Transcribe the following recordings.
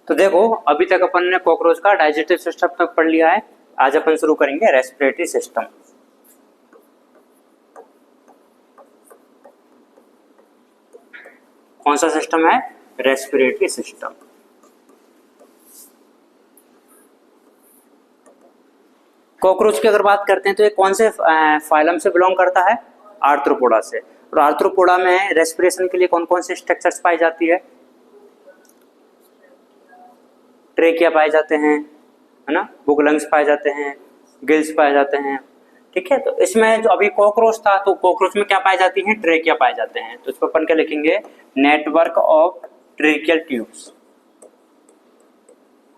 तो देखो अभी तक अपन ने कॉकरोच का डाइजेस्टिव सिस्टम तक पढ़ लिया है। आज अपन शुरू करेंगे रेस्पिरेटरी सिस्टम। कौन सा सिस्टम है? Respiratory system. कॉकरोच की अगर बात करते हैं तो ये कौन से फाइलम से बिलोंग करता है? आर्थ्रोपोडा से। और आर्थ्रोपोडा में रेस्पिरेशन के लिए कौन कौन से स्ट्रक्चर्स पाई जाती है? ट्रेकिया पाए जाते हैं, है ना, बुक लंग्स पाए जाते हैं, गिल्स पाए जाते हैं। ठीक है, तो इसमें जो अभी कॉकरोच था तो कॉकरोच में क्या पाई जाती है? ट्रेकिया पाए जाते हैं। तो इस पर अपन क्या लिखेंगे? Network of tracheal tubes.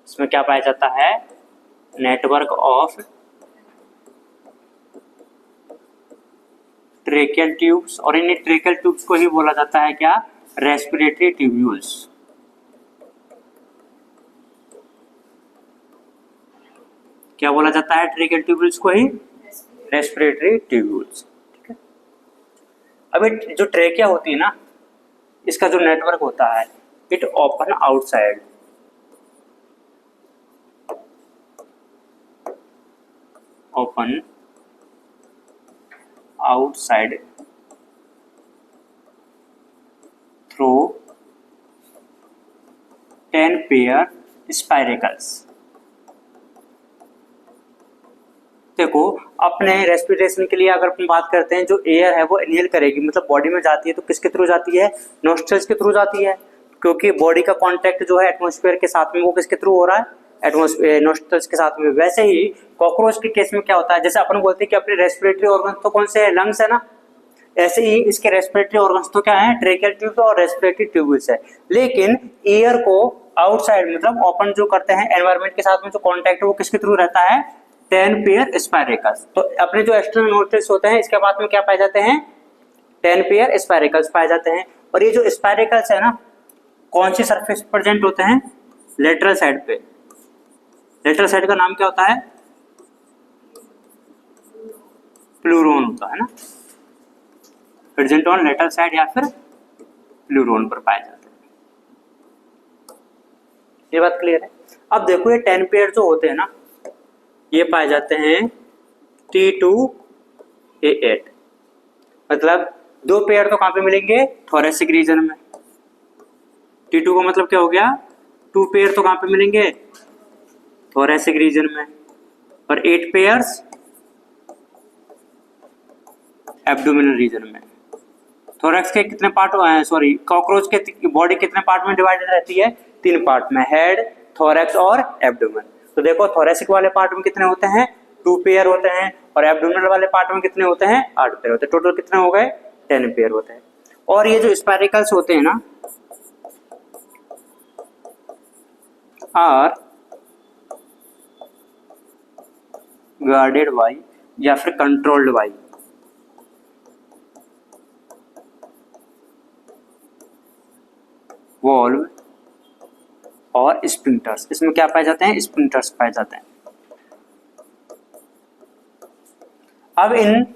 इसमें क्या पाया जाता है? Network of tracheal tubes. और इन ट्रेकियल ट्यूब्स को ही बोला जाता है क्या? Respiratory tubules. क्या बोला जाता है? ट्रेकियल ट्यूब्यूल्स को ही रेस्पिरेटरी ट्यूब्यूल्स। ठीक है, अभी जो ट्रेकिया होती है ना, इसका जो नेटवर्क होता है, it open outside, open outside through 10 pair spiracles. देखो अपने रेस्पिरेशन के लिए अगर हम बात करते हैं, जो एयर है वो इनहेल करेगी, मतलब बॉडी में जाती है तो किसके थ्रू जाती है? नोस्ट्रल्स के थ्रू जाती है, क्योंकि बॉडी का कांटेक्ट जो है एटमॉस्फेयर के साथ में वो किसके थ्रू हो रहा है? एटमॉस्फेयर नोस्ट्रल्स के साथ में। वैसे ही कॉकरोच के केस में क्या होता है, जैसे अपन बोलते हैं कि अपने रेस्पिरेटरी ऑर्गन्स तो कौन से है? लंग्स है ना। ऐसे ही इसके रेस्पिरेटरी ऑर्गन्स तो क्या है? ट्रेकियल ट्यूब और रेस्पिरेटरी ट्यूब्यूल्स है। लेकिन एयर को आउटसाइड मतलब ओपन जो करते हैं एनवायरनमेंट के साथ में, जो कांटेक्ट है वो किसके थ्रू रहता है? 10 पेयर स्पाइरेकल्स। तो अपने जो एक्सटर्नल नोस्ट्रल्स होते हैं इसके बाद में क्या पाए जाते हैं? 10 पेयर स्पाइरेकल्स पाए जाते हैं। और ये जो स्पाइरेकल्स है ना, कौन सी सरफेस पर प्रेजेंट होते हैं? लेटरल साइड पे। लेटरल साइड का नाम क्या होता है? प्लूरोन होता है ना, प्रेजेंट ऑन लेटरल साइड या फिर प्लूरोन पर पाए जाते हैं। ये बात क्लियर है? अब देखो ये 10 पेयर जो होते हैं ना, ये पाए जाते हैं T2A8। मतलब 2 पेयर तो कहां पे मिलेंगे? थोरेसिक रीजन में। T2 का मतलब क्या हो गया? 2 पेयर तो कहां पे मिलेंगे? थोरेसिक रीजन में। और 8 पेयर्स एब्डोमिनल रीजन में। थोरैक्स के कितने पार्ट? सॉरी, कॉकरोच के बॉडी कितने पार्ट में डिवाइडेड रहती है? 3 पार्ट में, हेड, थोरैक्स और एब्डोमेन। तो देखो थोरेसिक वाले पार्ट में कितने होते हैं? 2 पेयर होते हैं। और एब्डोमिनल वाले पार्ट में कितने होते हैं? 8 पेयर होते हैं। टोटल कितने हो गए? 10 पेयर होते हैं। और ये जो स्पाइरेकल्स होते हैं ना, आर गार्डेड बाई या फिर कंट्रोल्ड बाई वॉल्व और स्प्रिंटर्स। इसमें क्या पाए जाते हैं? स्प्रिंटर्स पाए जाते हैं। अब इन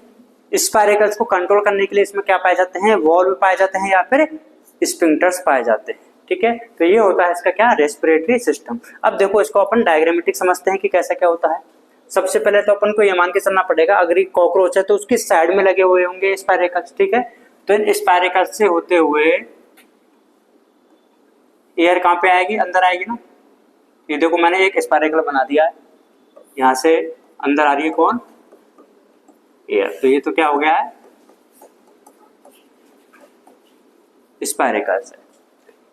स्पाइरेकल्स को कंट्रोल करने के लिए इसमें क्या पाए जाते हैं? वॉल्व पाए जाते हैं या फिर स्प्रिंटर्स पाए जाते हैं। ठीक है, तो ये होता है इसका क्या? Respiratory system. अब देखो इसको अपन डायग्रामेटिक समझते हैं कि कैसा क्या होता है। सबसे पहले तो अपन को ये मान के चलना पड़ेगा, अगर ये कॉकरोच है तो उसकी साइड में लगे हुए होंगे स्पाइरेकल्स। ठीक है, तो इन स्पाइरेकल्स से होते हुए एयर कहां पे आएगी? अंदर आएगी ना। ये देखो मैंने एक स्पाइरेकल बना दिया है, यहां से अंदर आ रही है कौन? एयर। तो ये तो क्या हो गया है? स्पाइरेकल्स है।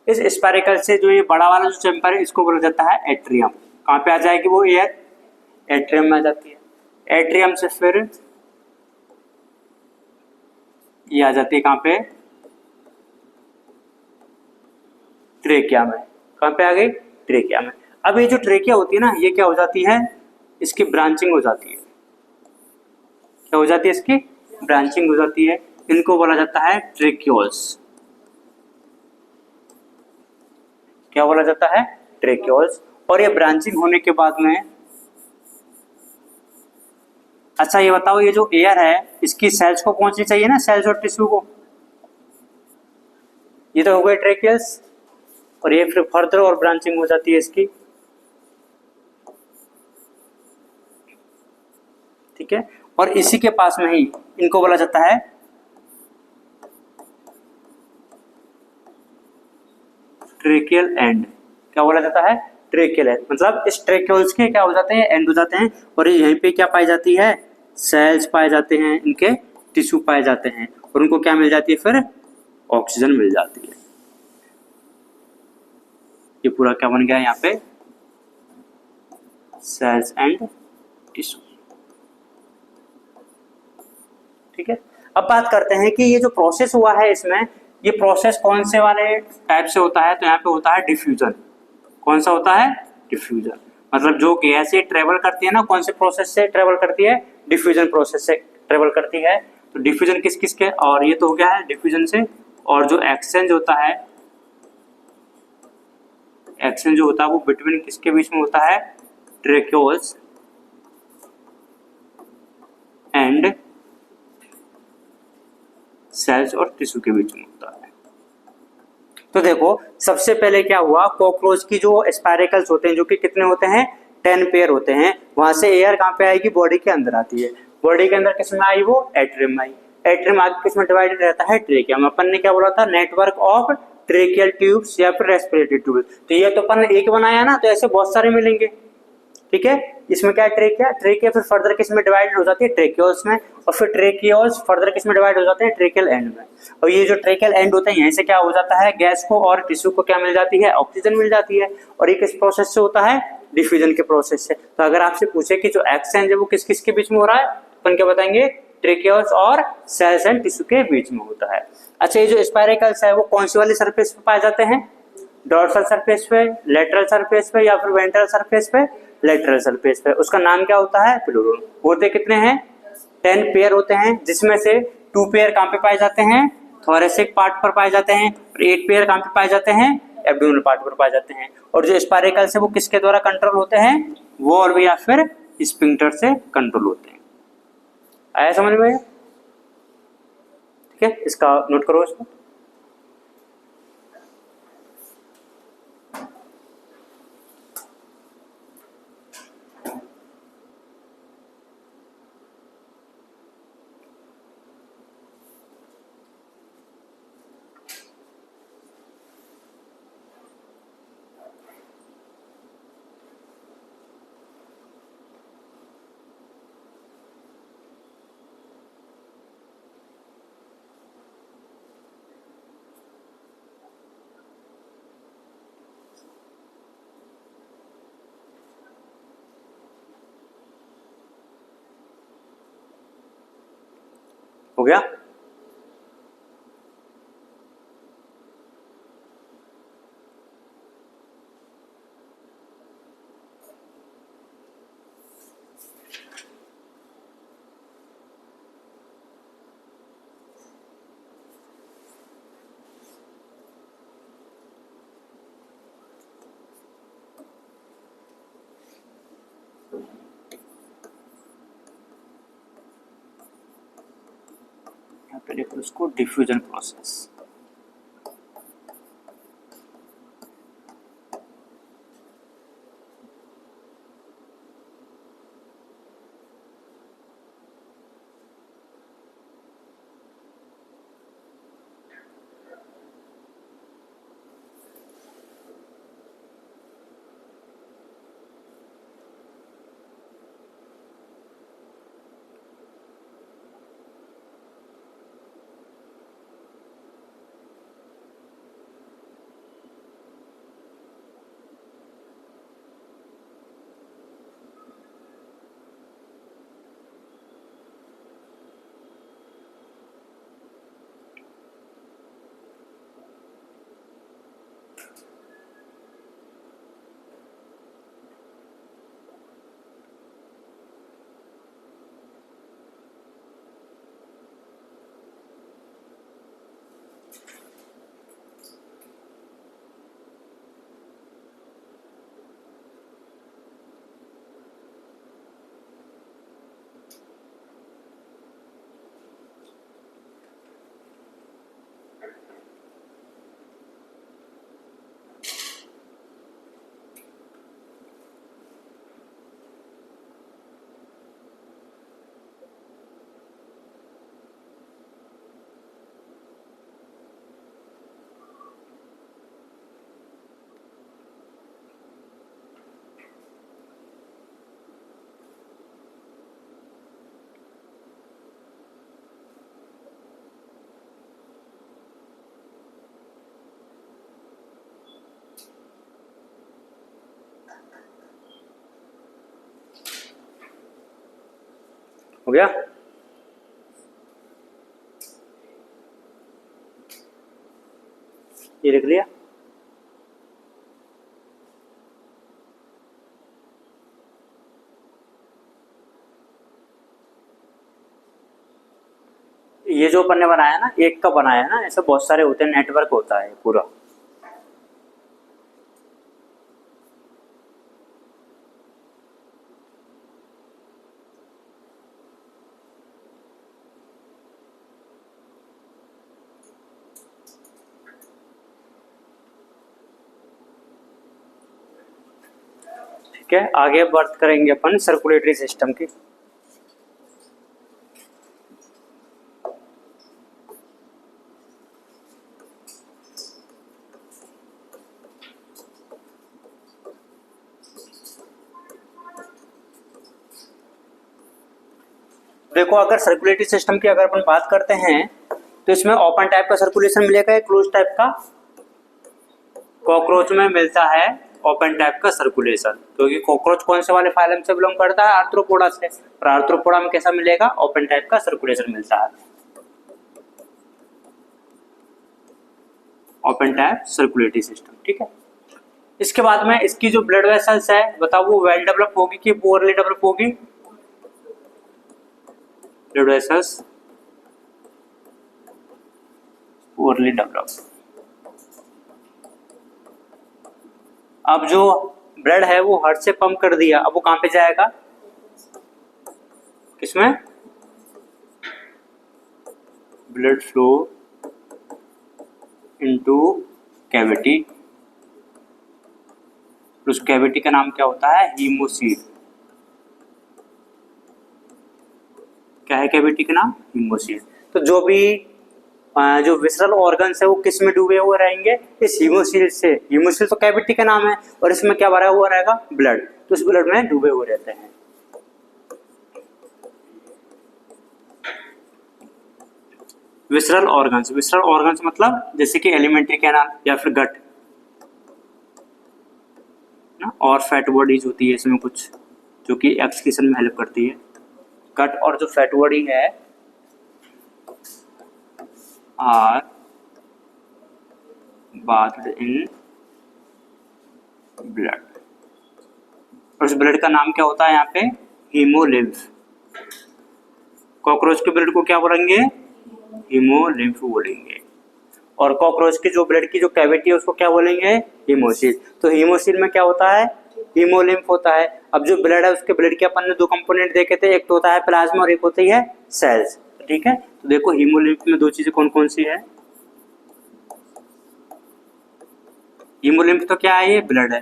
इस स्पाइरेकल से जो ये बड़ा वाला जो चैम्बर है इसको बोला जाता है एट्रियम। कहां पे आ जाएगी वो एयर? एट्रियम में आ जाती है। एट्रियम से फिर ये आ जाती है कहां पे? ट्रेकिया में। कहां पे आ गई? ट्रेकिया में। अब ये जो ट्रेकिया होती है ना, ये क्या हो जाती है? इसकी ब्रांचिंग हो जाती है। क्या हो जाती है? इसकी ब्रांचिंग हो जाती है। इनको बोला जाता है ट्रेक्यूल्स। क्या बोला जाता है? ट्रेक्यूल्स। और ये ब्रांचिंग होने के बाद में, अच्छा ये बताओ, ये जो एयर है इसकी सेल्स को पहुंचनी चाहिए ना, सेल्स और टिश्यू को। ये तो हो गए ट्रेक्यूल्स। और ये फिर फर्दर और ब्रांचिंग हो जाती है इसकी। ठीक है, और इसी के पास में ही इनको बोला जाता है ट्रेकियल एंड। क्या बोला जाता है? Tracheal and. मतलब इस ट्रेक्यूल्स के क्या हो जाते हैं? एंड हो जाते हैं। और यहीं पे क्या पाई जाती है? सेल्स पाए जाते हैं, इनके टिश्यू पाए जाते हैं, और उनको क्या मिल जाती है? फिर ऑक्सीजन मिल जाती है। ये पूरा क्या बन गया यहाँ पे? Cells and tissue. ठीक है, अब बात करते हैं कि ये जो प्रोसेस हुआ है इसमें, ये प्रोसेस कौन से वाले टाइप से होता है? तो यहाँ पे होता है डिफ्यूजन। कौन सा होता है? डिफ्यूजन। मतलब जो गैस ये ट्रेवल करती है ना, कौन से प्रोसेस से ट्रेवल करती है? डिफ्यूजन प्रोसेस से ट्रेवल करती है। तो डिफ्यूजन किस किस के, और ये तो हो गया है डिफ्यूजन से। और जो एक्सचेंज होता है, एक्सचेंज जो होता है वो बिटवीन किसके बीच में होता है? ट्रेक्यूल्स एंड सेल्स और टिश्यू के बीच में होता है। तो देखो, सबसे पहले क्या हुआ, कॉकरोच की जो स्पाइरेकल्स होते हैं, जो कि कितने होते हैं? 10 पेयर होते हैं। वहां से एयर कहाँ पे आएगी? बॉडी के अंदर आती है। बॉडी के अंदर किस में आई? वो एट्रियम में आई। एट्रियम आगे किस में डिवाइडेड रहता है? ट्रेकियम। अपन ने क्या बोला था? नेटवर्क ऑफ ट्रेकियल ट्यूब्स या फिर रेस्पिरेटरी ट्यूब्स। तो ये तो अपन ने एक बनाया ना, तो ऐसे बहुत सारे मिलेंगे। ठीक है, इसमें क्या है? ट्रेकिया। ट्रेकिया फिर फर्दर किस में डिवाइड हो जाती है? ट्रेकियोल्स में। और फिर ट्रेकियोल्स फर्दर किस में डिवाइड हो जाते हैं? ट्रेकियल एंड में। और ये जो ट्रेकियल एंड होते हैं, यहीं से क्या हो जाता है? गैस को और टिश्यू को क्या मिल जाती है? ऑक्सीजन मिल जाती है। और ये किस प्रोसेस से होता है? डिफ्यूजन के प्रोसेस से। तो अगर आपसे पूछे कि जो एक्सचेंज है वो किस किस के बीच में हो रहा है, अपन क्या बताएंगे? ट्रेकियोल्स और सेल्स एंड टिश्यू के बीच में होता है। अच्छा, ये जो स्पाइरेकल्स है वो कौन सी वाली सरफेस पे पाए जाते हैं? डॉर्सल सरफेस पे, लेटरल सरफेस पे, या फिर वेंट्रल सरफेस पे? लेटरल सरफेस पे। उसका नाम क्या होता है? प्लूरल। होते कितने हैं? 10 पेयर होते हैं, जिसमें से 2 पेयर कहाँ पे पाए जाते हैं? थोरेसिक पार्ट पर पाए जाते हैं। और 8 पेयर कहाँ पे पाए जाते हैं? एब्डोमिनल पार्ट पर पाए जाते हैं। और जो स्पाइरेकल्स है वो किसके द्वारा कंट्रोल होते हैं? वॉल्व या फिर स्पिंक्टर से कंट्रोल होते हैं। आया समझ में? ठीक है, इसका नोट करो इसको। हो गया? यहाँ पे देखो इसको डिफ्यूजन प्रोसेस। गया। ये लिख लिया। ये जो अपन ने बनाया ना, एक का बनाया ना, ऐसे बहुत सारे होते हैं, नेटवर्क होता है पूरा। ठीक है, आगे बात करेंगे अपन सर्कुलेटरी सिस्टम की। देखो, अगर सर्कुलेटरी सिस्टम की अगर अपन बात करते हैं तो इसमें ओपन टाइप का सर्कुलेशन मिलेगा या क्लोज टाइप का? कॉकरोच में मिलता है ओपन टाइप का सर्कुलेशन, क्योंकि कॉकरोच कौन से वाले फाइलम से बिलोंग करता है? आर्थ्रोपोडा से। और आर्थ्रोपोडा में कैसा मिलेगा? ओपन टाइप का सर्कुलेशन मिलता है, ओपन टाइप सर्कुलेटरी सिस्टम। ठीक है, इसके बाद में इसकी जो ब्लड वेसल्स है, बताओ वो वेल डेवलप होगी कि पोअरली डेवलप होगी? Blood vessels poorly develop. अब जो ब्लड है वो हार्ट से पंप कर दिया, अब वो कहां पे जाएगा? किसमें? Blood flow into cavity. उस कैविटी का नाम क्या होता है? हीमोसील। क्या है कैविटी का नाम? हीमोसील। तो जो भी जो विसरल ऑर्गन्स है वो किस में डूबे हुए रहेंगे? इस हीमोसील से। हीमोसील तो कैविटी का नाम है, और इसमें क्या भरा हुआ रहेगा? ब्लड। तो इस ब्लड में डूबे हुए रहते हैं। विसरल ऑर्गन्स, विसरल ऑर्गन्स मतलब जैसे कि एलिमेंट्री कैनाल या फिर गट ना, और फैट बॉडीज होती है इसमें कुछ जो कि एक्सक्रीशन में हेल्प करती है। गट और जो फैट बॉडी है आर bathed in ब्लड, और उस ब्लड का नाम क्या होता है यहाँ पे? हीमोलिम्फ। कॉकरोच के ब्लड को क्या बोलेंगे? हीमोलिम्फ बोलेंगे। और कॉकरोच की जो ब्लड की जो कैविटी है उसको क्या बोलेंगे? हीमोसील। तो हीमोसील में क्या होता है? हीमोलिम्फ होता है। अब जो ब्लड है उसके ब्लड के अपन ने दो कंपोनेंट देखे थे, एक तो होता है प्लाज्मा और एक होती है सेल्स। ठीक है, तो देखो हीमोलिम्फ में दो चीजें कौन कौन सी है? हीमोलिम्फ तो क्या है? ये ब्लड है।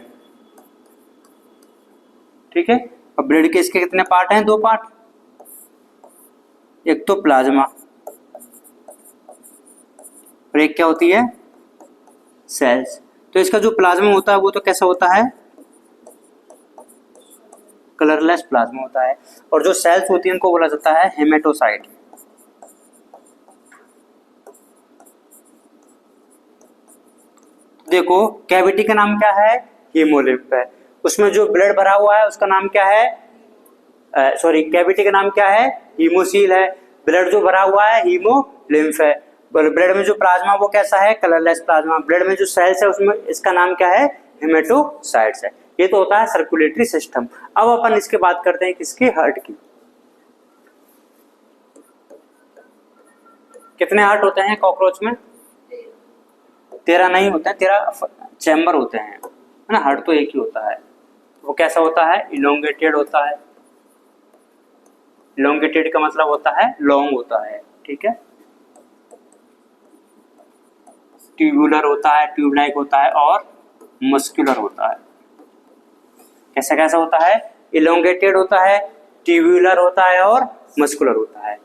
ठीक है, अब ब्लड के इसके कितने पार्ट हैं? दो पार्ट, एक तो प्लाज्मा और एक क्या होती है? सेल्स। तो इसका जो प्लाज्मा होता है वो तो कैसा होता है? कलरलेस प्लाज्मा होता है। और जो सेल्स होती है उनको बोला जाता है हेमेटोसाइट। देखो कैविटी का नाम क्या है? हीमोलिम्फ है। उसमें जो ब्लड भरा हुआ है उसका नाम क्या है? सॉरी, कैविटी का नाम क्या है? हीमोसील है। ब्लड जो भरा हुआ है हीमोलिम्फ है। ब्लड में जो प्लाज्मा वो कैसा है? Colourless plasma. ब्लड में जो सेल्स है उसमें इसका नाम क्या है? हेमेटोसाइट्स है। ये तो होता है सर्कुलेटरी सिस्टम। अब अपन इसके बात करते हैं किसकी? हार्ट की। कितने हार्ट होते हैं कॉकरोच में? 13 नहीं होते हैं, 13 चैम्बर होते हैं, है ना। हार्ट तो एक ही होता है। वो कैसा होता है? इलोंगेटेड होता है। इलोंगेटेड का मतलब होता है लॉन्ग होता है। ठीक है, ट्यूबुलर होता है, ट्यूब लाइक होता है, और मस्कुलर होता है। कैसा कैसा होता है? इलोंगेटेड होता है, ट्यूबुलर होता है, और मस्कुलर होता है।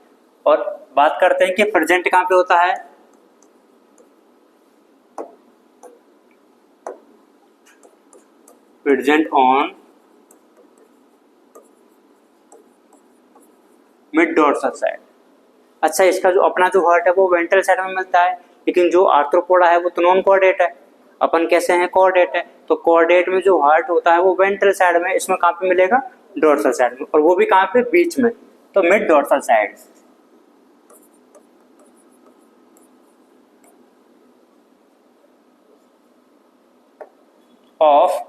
और बात करते हैं कि प्रेजेंट कहाँ पे होता है? Present on mid dorsal side. अच्छा, इसका जो अपना जो हार्ट है वो वेंट्रल साइड में मिलता है, लेकिन जो आर्थ्रोपोडा है वो तो नॉन कोऑर्डिनेट है। अपन कैसे हैं? कोऑर्डिनेट है। तो कोऑर्डिनेट में जो हार्ट होता है वो वेंट्रल साइड में, इसमें कहाँ पे मिलेगा? डोर्सल साइड में। और वो भी कहाँ पे? बीच में। तो mid dorsal side of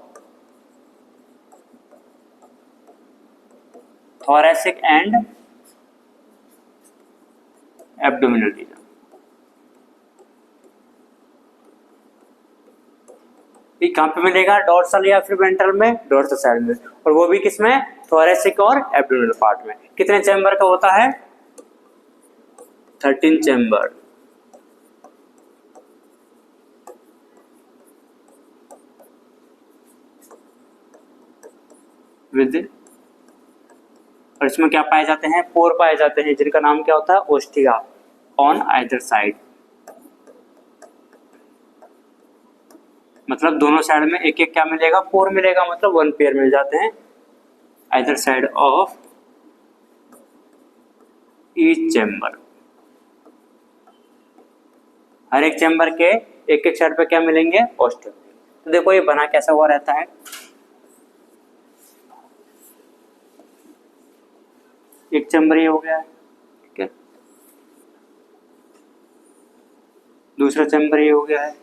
thoracic and abdominal region। ये कहाँ पे मिलेगा? डोर्सल या फिर वेंट्रल में, डोर्सल साइड में, और वो भी किसमें? थोरेसिक और एब्डोमिनल पार्ट में। कितने चैम्बर का होता है? 13 चैम्बर। विद, और इसमें क्या पाए जाते हैं? पोर पाए जाते हैं, जिनका नाम क्या होता है? Ostia on either side. मतलब दोनों साइड में एक एक क्या मिलेगा? पोर मिलेगा, मतलब 1 पेयर मिल जाते हैं either side of each chamber. हर एक चैम्बर के एक एक साइड पे क्या मिलेंगे? ओस्टिया। तो देखो ये बना कैसा हुआ रहता है। एक चैम्बर ये हो गया है, ठीक है, दूसरा चैम्बर ये हो गया है,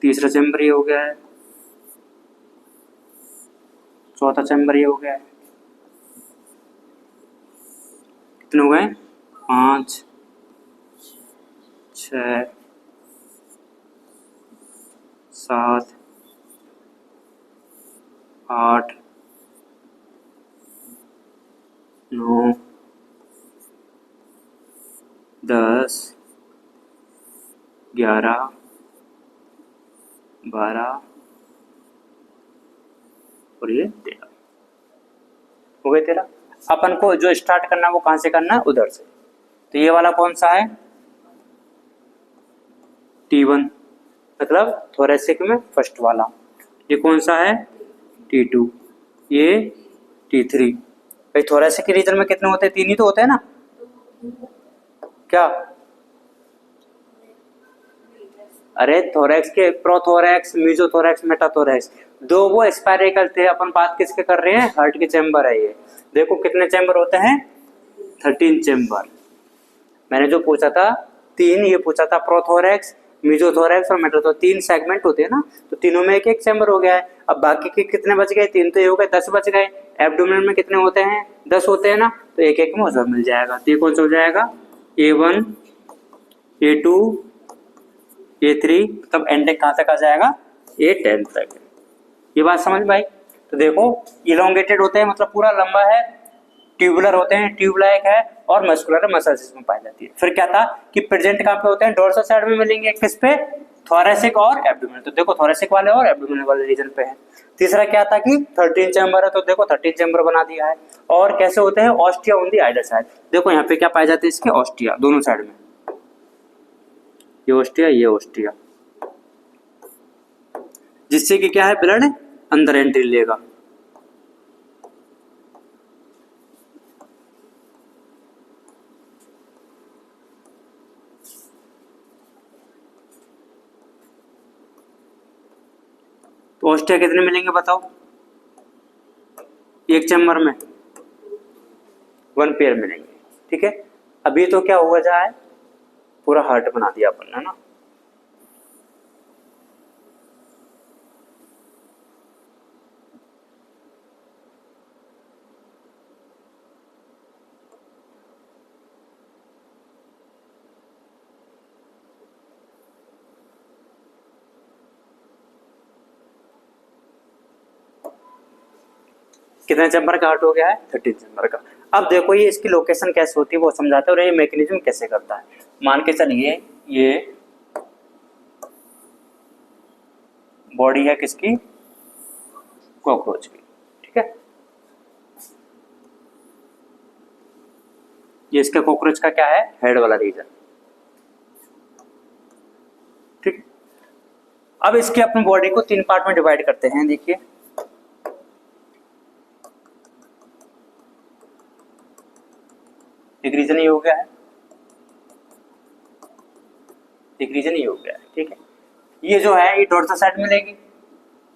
तीसरा चैम्बर ये हो गया है, चौथा चैम्बर ये हो गया है। कितने हो गए? 5, 6, 7, 8, 9, 10, 11, 12 और ये 13 हो गए 13। अपन को जो स्टार्ट करना है वो कहां से करना है? उधर से। तो ये वाला कौन सा है? T1, मतलब थोरेसिक में फर्स्ट वाला। ये कौन सा है? T2, ये T3। भाई थोरेसिक के रीजन में कितने होते हैं? 3 ही तो होते हैं ना? क्या? अरे थोरैक्स के प्रोथोरैक्स, मीजोथोरैक्स, मेटाथोरैक्स, दो वो स्पाइरेकल थे। अपन बात किसके कर रहे हैं? हार्ट के चैम्बर है ये। देखो कितने चैम्बर होते हैं? 13 चैम्बर। मैंने जो पूछा था 3, ये पूछा था प्रोथोरैक्स, मीजोथोरैक्स और मेटाथोरैक्स। 3 सेगमेंट होते हैं ना, तो तीनों में एक एक चैम्बर हो गया है। अब बाकी के कितने बच गए? 3 तो ये हो गए, 10 बच गए। एब्डोमेन में कितने होते हैं? 10 होते हैं ना, तो एक एक में उसमें मिल जाएगा। तो ये कौन सा हो जाएगा? A1, A2, A3, मतलब एंड कहाँ तक आ जाएगा? A10 तक। ये बात समझ में आई? तो देखो इलोंगेटेड होते हैं, मतलब पूरा लंबा है, ट्यूबुलर होते हैं, ट्यूब लाइक है, और मस्कुलर मसल्स इसमें पाई जाती है। फिर क्या था कि प्रेजेंट कहाँ पे होते हैं? डोर्सल साइड में मिलेंगे। किस पे? थोरेसिक और एब्डोमिनल। तो देखो थोरेसिक वाले और एब्डोमिनल वाले रीजन पे है। तीसरा क्या था कि 13 चैम्बर है, तो देखो 13 चैम्बर बना दिया है। और कैसे होते हैं? Ostia on the either side. देखो यहाँ पे क्या पाए जाते हैं? इसके ऑस्टिया दोनों साइड में। ये ऑस्टिया, ये ऑस्टिया, जिससे कि क्या है? ब्लड अंदर एंट्री लेगा। तो ऑस्टिया कितने मिलेंगे बताओ? एक चैम्बर में 1 पेयर मिलेंगे, ठीक है। अभी तो क्या हुआ जाए? पूरा हार्ट बना दिया अपन, है ना। कितने चैम्बर का हार्ट हो गया है? 13 चैम्बर का। अब देखो ये इसकी लोकेशन कैसे होती है वो समझाते हैं, और ये मैकेनिज्म कैसे करता है। मान के चलिए ये बॉडी है किसकी? कॉकरोच की, ठीक है। ये इसका कॉकरोच का क्या है? हेड वाला रीजन, ठीक है। अब इसकी अपनी बॉडी को 3 पार्ट में डिवाइड करते हैं। देखिए एक रीजन ही हो गया है, एक रीजन ही हो गया है, ठीक है। ये जो है ये डोर्सल साइड मिलेगी,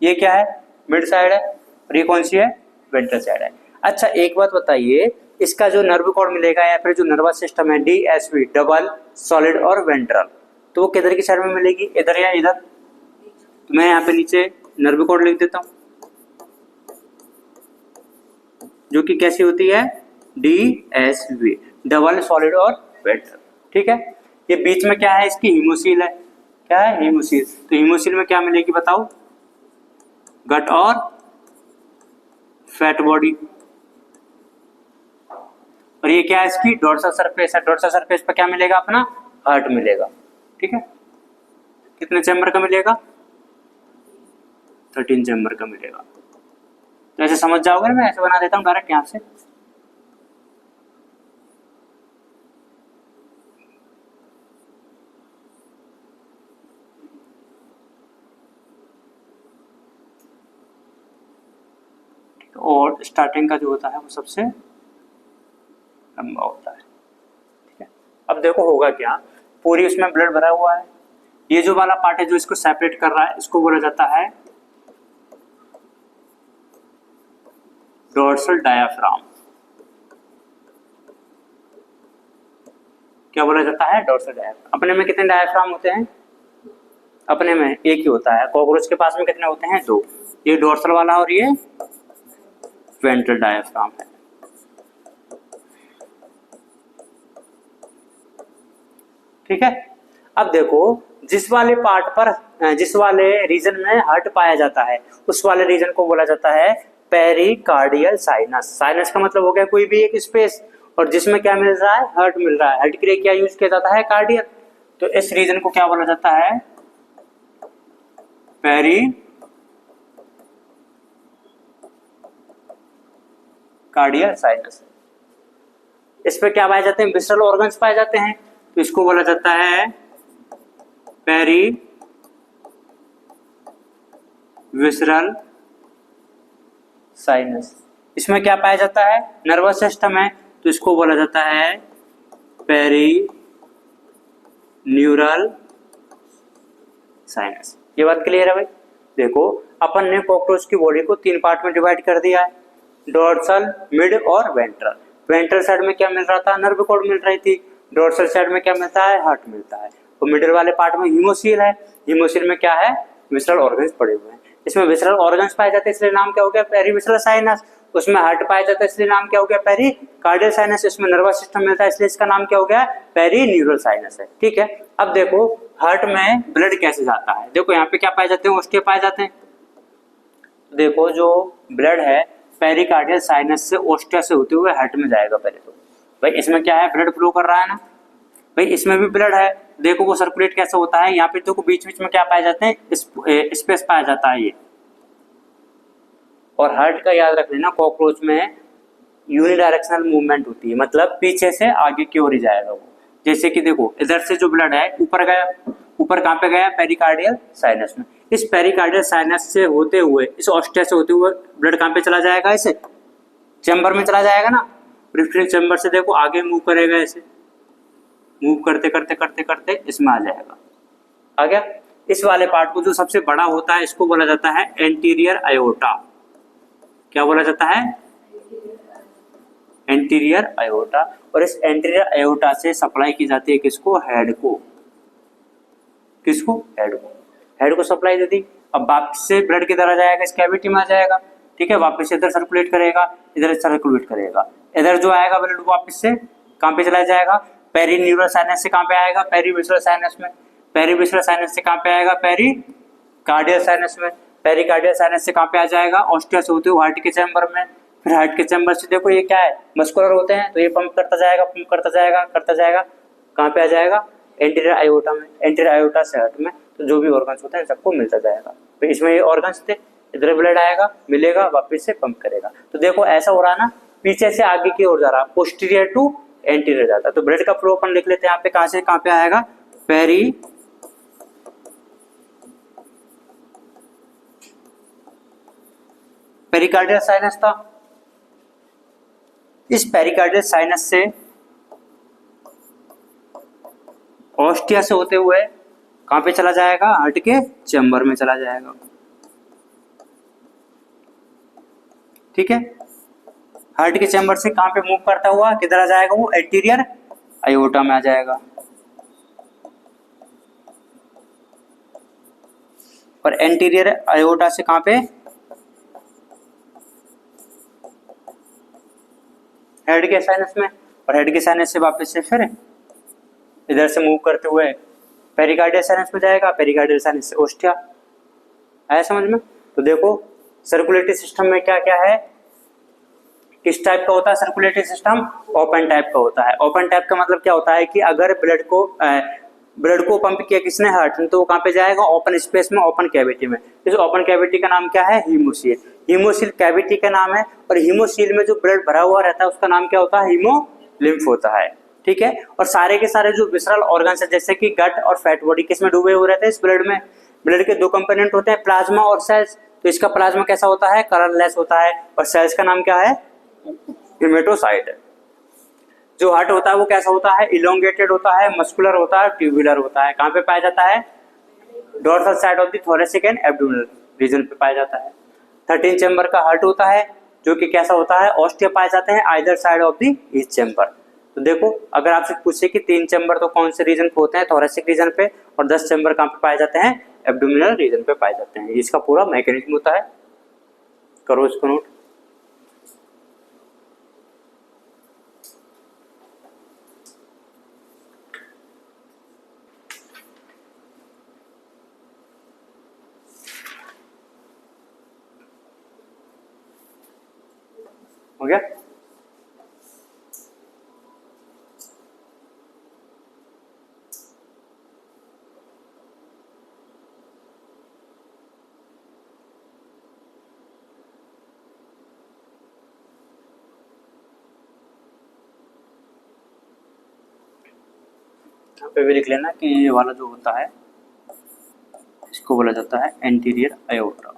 ये क्या है? मिड साइड है, और ये कौन सी है? वेंट्रल साइड है। अच्छा एक बात बताइए, इसका जो नर्व कॉर्ड मिलेगा या फिर जो नर्वस सिस्टम है डीएसवी, डबल सॉलिड और वेंट्रल, तो वो किधर की साइड में मिलेगी, इधर या इधर? तो मैं यहाँ पे नीचे नर्व कॉर्ड लिख देता हूँ, जो कि कैसी होती है, डीएसवी, डबल सॉलिड और वेंट्रल। ठीक है, ये बीच में क्या है, इसकी हीमोसील है। क्या है, हीमोसील। तो हीमोसील में क्या मिलेगी बताओ, गट और फैट बॉडी। और ये क्या है, इसकी डोर्सल सरफेस है। डोर्सल सरफेस पर क्या मिलेगा, अपना हार्ट मिलेगा। ठीक है, कितने चैम्बर का मिलेगा, 13 चैम्बर का मिलेगा। तो ऐसे समझ जाओगे, मैं ऐसे बना देता हूँ डायरेक्ट यहाँ से। और स्टार्टिंग का जो होता है वो सबसे लंबा होता है। ठीक है, अब देखो होगा क्या, पूरी उसमें ब्लड भरा हुआ है, ये जो वाला पार्ट है जो इसको सेपरेट कर रहा है, इसको बोला जाता है डोर्सल डायाफ्राम। क्या बोला जाता है, डोर्सल डायाफ्राम। अपने में कितने डायाफ्राम होते हैं, अपने में एक ही होता है। कॉकरोच के पास में कितने होते हैं, 2। ये डोर्सल वाला और ये वेंट्रल डायाफ्राम है। ठीक है, अब देखो जिस वाले पार्ट पर, जिस वाले रीजन में हार्ट पाया जाता है, उस वाले रीजन को बोला जाता है पेरिकार्डियल साइनस। साइनस का मतलब हो गया कोई भी एक स्पेस, और जिसमें क्या मिल रहा है, हार्ट मिल रहा है। हार्ट के लिए क्या यूज किया जाता है, कार्डियल। तो इस रीजन को क्या बोला जाता है, पेरी कार्डियल साइनस। इस पे क्या पाए जाते हैं, विसरल ऑर्गन्स पाए जाते हैं, तो इसको बोला जाता है पेरी विसरल साइनस। इसमें क्या पाया जाता है, नर्वस सिस्टम है, तो इसको बोला जाता है पेरी न्यूरल साइनस। ये बात क्लियर है भाई। देखो अपन ने कॉकरोच की बॉडी को 3 पार्ट में डिवाइड कर दिया है, डोर्सल, मिड और वेंट्रल। वेंट्रल साइड में क्या मिल रहा था, नर्व कॉर्ड मिल रही थी। डोर्सल साइड में क्या मिलता है, हार्ट मिलता है। और मिडिल वाले पार्ट में हीमोसील है। हीमोसील में क्या है, विसरल ऑर्गन्स पड़े हुए हैं। इसमें विसरल ऑर्गन्स पाए जाते हैं, इसलिए नाम क्या हो गया, पेरीविसरल साइनस। उसमें हार्ट पाया जाता है, इसलिए नाम क्या हो गया, पेरिकार्डियल साइनस। इसमें नर्वस सिस्टम मिलता है, इसलिए इसका नाम क्या हो गया, पेरीन्यूरल साइनस है। ठीक है, अब देखो हार्ट में ब्लड कैसे जाता है। देखो यहाँ पे क्या पाए जाते हैं, ओस्टिया पाए जाते हैं। देखो जो ब्लड है पेरिकार्डियल साइनस से ओस्टिया से होते हुए हार्ट में जाएगा। पहले तो भाई इसमें क्या है, ब्लड फ्लो कर रहा है ना भाई, इसमें भी ब्लड है। देखो वो सर्कुलेट कैसे होता है, यहाँ पे देखो बीच बीच में क्या पाए जाते हैं, स्पेस पाया जाता है ये। और हार्ट का याद रख लेना, कॉकरोच में यूनिडायरेक्शनल मूवमेंट होती है, मतलब पीछे से आगे की ओर ही जाएगा वो। जैसे कि देखो इधर से जो ब्लड है ऊपर गया, ऊपर कहाँ पे गया, पेरिकार्डियल साइनस में। इस पेरिकार्डियल साइनस से होते हुए, इस ऑस्टिया से होते हुए ब्लड कहाँ पे चला जाएगा, इसे चैम्बर में चला जाएगा ना। रिफ्टिल चैम्बर से देखो आगे मूव करेगा, ऐसे मूव करते करते करते करते इसमें आ जाएगा। आ गया। इस वाले पार्ट को जो सबसे बड़ा होता है, इसको बोला जाता है एंटीरियर आयोटा। क्या बोला जाता है, एंटीरियर आयोटा। और इस एंटीरियर आयोटा से सप्लाई की जाती है किसको, हेड को। किसको, हेड को। हेड को सप्लाई दे दी। अब वापस से ब्लड किधर आ जाएगा, इस कैविटी में आ जाएगा। ठीक है, वापस से इधर सर्कुलेट करेगा, इधर सर्कुलेट करेगा। इधर जो आएगा ब्लड वापस से कहाँ पे चला जाएगा, पेरीन्यूरल साइनस से कहाँ पे आएगा, पेरीविसरल साइनस में। पेरीविसरल साइनस से कहाँ पे आएगा, पेरिकार्डियल साइनस में। पेरिकार्डियल साइनस से कहाँ पे आ जाएगा, ऑस्टिया से होते हुए हार्ट के चैम्बर में। फिर हार्ट के चैम्बर से देखो ये क्या है, मस्कुलर होते हैं, तो ये पंप करता जाएगा, पंप करता जाएगा, करता जाएगा, कहाँ पे आ जाएगा, एंटीरियर आयोटा में। एंटीरियर आयोटा से हार्ट में, तो जो भी ऑर्गन्स होते हैं सबको मिलता जाएगा। तो इसमें ये ऑर्गन्स थे, इधर ब्लड आएगा, मिलेगा, वापस से पंप करेगा। तो देखो ऐसा हो रहा है ना, पीछे से आगे की ओर जा रहा है, पोस्टीरियर टू एंटीरियर जाता है। तो ब्लड का फ्लो अपन लिख लेते हैं यहाँ पे, कहाँ से कहाँ पे आएगा, पेरिकार्डियल साइनस था। इस पेरिकार्डियल साइनस से ऑस्टिया से होते हुए कहां पे चला जाएगा, हार्ट के चैम्बर में चला जाएगा। ठीक है, हार्ट के चैम्बर से कहाँ पे मूव करता हुआ किधर आ जाएगा, वो एंटीरियर अयोटा में आ जाएगा। और एंटीरियर अयोटा से कहाँ पे, हेड के साइनस में, और हेड के साइनस से वापस से फिर इधर से मूव करते हुए पेरिकार्डियल साइनस में जाएगा, पेरिकार्डियल साइनस से ओस्टिया। आया समझ में? तो देखो सर्कुलेटरी सिस्टम में क्या क्या है, किस टाइप का होता है सर्कुलेटरी सिस्टम, ओपन टाइप का होता है। ओपन टाइप का मतलब क्या होता है कि अगर ब्लड को पंप किया किसने, हार्ट ने, तो वो कहाँ पे जाएगा, ओपन स्पेस में, ओपन कैविटी में। इस ओपन कैविटी का नाम क्या है, हीमोसील। हीमोसील कैविटी का नाम है, और हीमोसील में जो ब्लड भरा हुआ रहता है उसका नाम क्या होता है, हीमोलिम्फ होता है। ठीक है। और सारे के सारे जो विसरल ऑर्गन्स है जैसे कि गट और फैट बॉडी किसमें डूबे हुए रहते हैं, इस ब्लड में। ब्लड के दो कंपोनेंट होते हैं, प्लाज्मा और सेल्स। तो इसका प्लाज्मा कैसा होता है, कलरलेस होता है, और सेल्स का नाम क्या है, हेमेटोसाइट। जो हार्ट होता है वो कैसा होता है, इलोंगेटेड होता है, मस्कुलर होता है, ट्यूबुलर होता है। कहाँ पे पाया जाता है, dorsal side of the thoracic and abdominal region पे पाया जाता है। 13 चैम्बर का हार्ट होता है जो कि कैसा होता है, ऑस्टिया पाए जाते हैं either side of the each chamber. तो देखो अगर आपसे पूछे कि 3 चैम्बर तो कौन से रीजन पे होते हैं, थोरेसिक रीजन पे, और 10 चैम्बर कहाँ पे पाए जाते हैं, एब्डोमिनल रीजन पे पाए जाते हैं। इसका पूरा मैकेनिज्म होता है, करो इसको नोट। हो गया? यहाँ पे भी लिख लेना कि ये वाला जो होता है इसको बोला जाता है एंटीरियर अयोटा।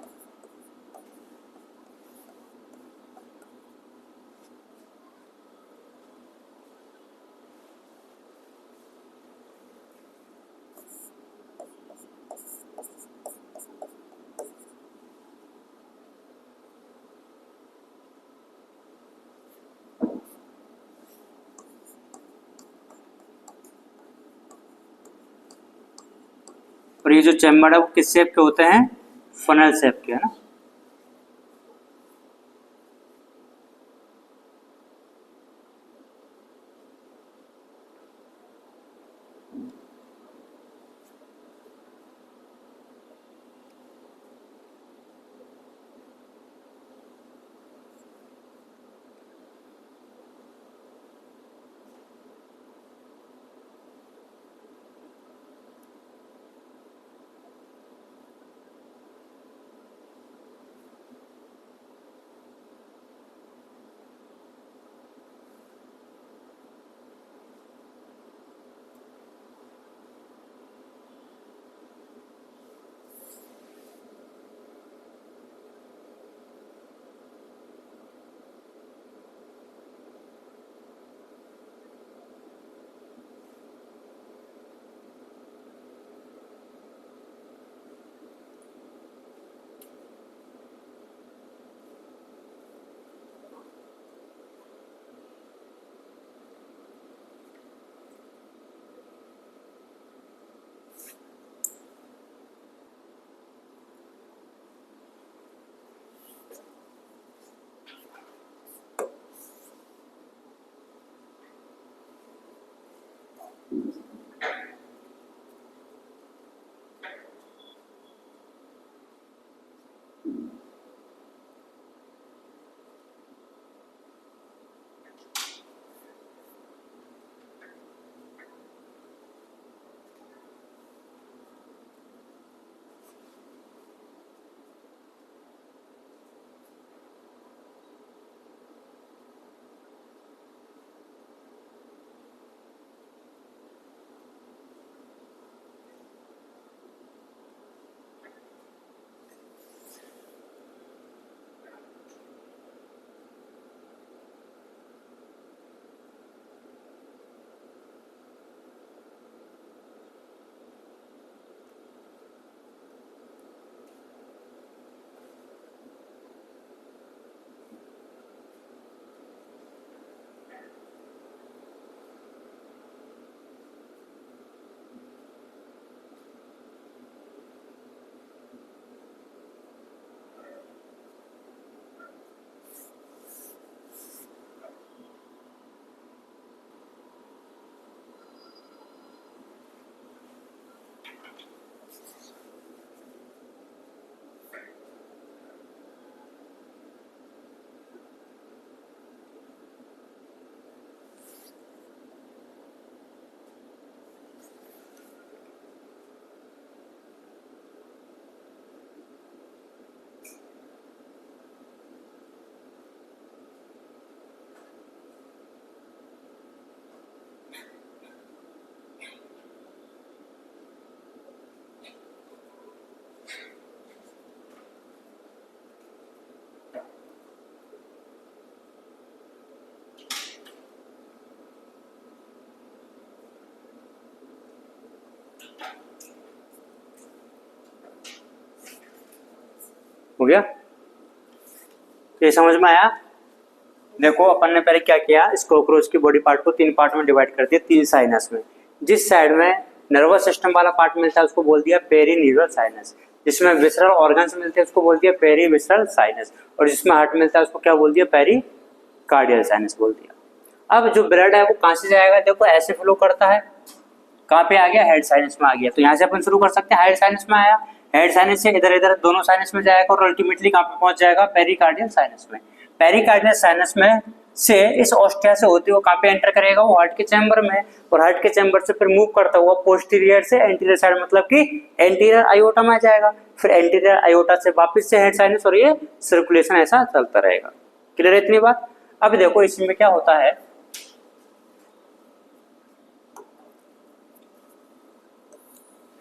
और ये जो चैम्बर है वो किस शेप के होते हैं, फनल शेप के, है ना। हो गया? ये समझ में आया? देखो अपन ने पहले क्या किया, इस कॉकरोच की बॉडी पार्ट को 3 पार्ट में डिवाइड कर दिया, 3 साइनस में। जिस साइड में नर्वस सिस्टम वाला पार्ट मिलता है उसको बोल दिया पेरीन्यूरल साइनस, जिसमें विसरल ऑर्गन्स मिलते हैं उसको बोल दिया पेरीविसरल साइनस, और जिसमें हार्ट मिलता है उसको क्या बोल दिया, पेरिकार्डियल साइनस बोल दिया। अब जो ब्लड है वो कहाँ से जाएगा, देखो ऐसे फ्लो करता है, कहाँ पे आ गया, हेड साइनस में आ गया। तो यहाँ से अपन शुरू कर सकते हैं, हेड साइनस में आया, हेड साइनस से इधर इधर दोनों साइनस में जाएगा और अल्टीमेटली कहाँ पे पहुंच जाएगा, पेरिकार्डियल साइनस में। पेरिकार्डियल साइनस में से इस ऑस्टिया से होते हुए कहाँ पे एंटर करेगा, वो हार्ट के चैम्बर में, और हार्ट के चैम्बर से फिर मूव करता हुआ पोस्टीरियर से एंटीरियर साइड, मतलब कि एंटीरियर आयोटा में आ जाएगा, फिर एंटीरियर आयोटा से वापस से हेड साइनस, और ये सर्कुलेशन ऐसा चलता रहेगा। क्लियर है इतनी बात? अब देखो इसमें क्या होता है,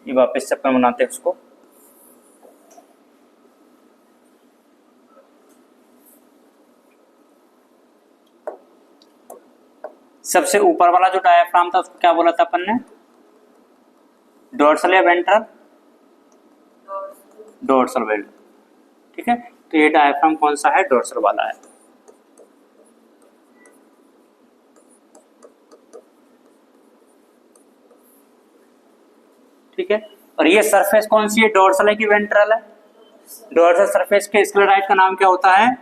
ये वापस से अपन बनाते हैं उसको। सबसे ऊपर वाला जो डायफ्राम था उसको क्या बोला था अपन ने, डोर्सल या वेंट्रल, डोर्सल वेंट्रल, ठीक है। तो ये डायफ्राम कौन सा है, डोर्सल वाला है। ठीक है, और ये सरफेस कौन सी है, डोर्सल है कि वेंट्रल है, डोर्सल सरफेस के स्क्लेराइड का नाम क्या होता है,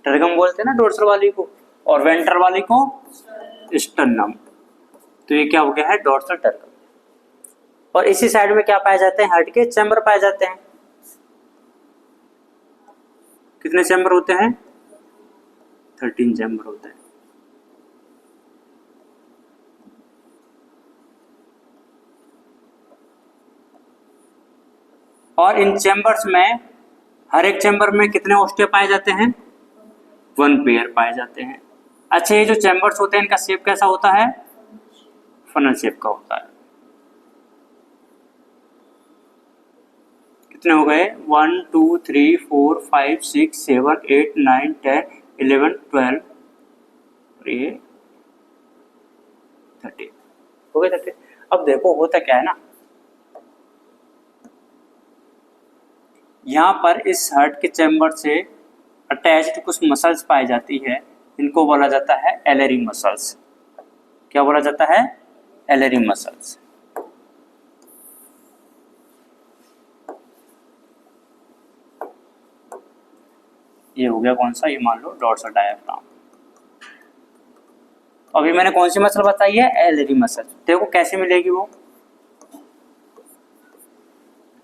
टर्गम बोलते हैं ना डोर्सल वाली को, और वेंट्रल वाली को स्टर्नम। तो ये क्या हो गया है, डोर्सल टर्गम। और इसी साइड में क्या पाए जाते हैं, हार्ट के चैम्बर पाए जाते हैं। कितने चैम्बर होते हैं, 13 चैम्बर होते हैं। और इन चैम्बर्स में हर एक चैम्बर में कितने ऑस्टिया पाए जाते हैं, 1 पेयर पाए जाते हैं। अच्छा, ये जो चैम्बर्स होते हैं इनका शेप कैसा होता है, फनल शेप का होता है। कितने हो गए, 1 2 3 4 5 6 7 8 9 10 11 12 और ये 30 हो गए 30। अब देखो होता क्या है ना, यहाँ पर इस हार्ट के चैम्बर से अटैच्ड कुछ मसल्स पाई जाती है, इनको बोला जाता है एलरी मसल्स। क्या बोला जाता है, एलरी मसल्स। ये हो गया कौन सा, ये मान लो डोर्सल डायफ्राम। अभी मैंने कौन सी मसल बताई है, एलरी मसल। देखो कैसे मिलेगी वो,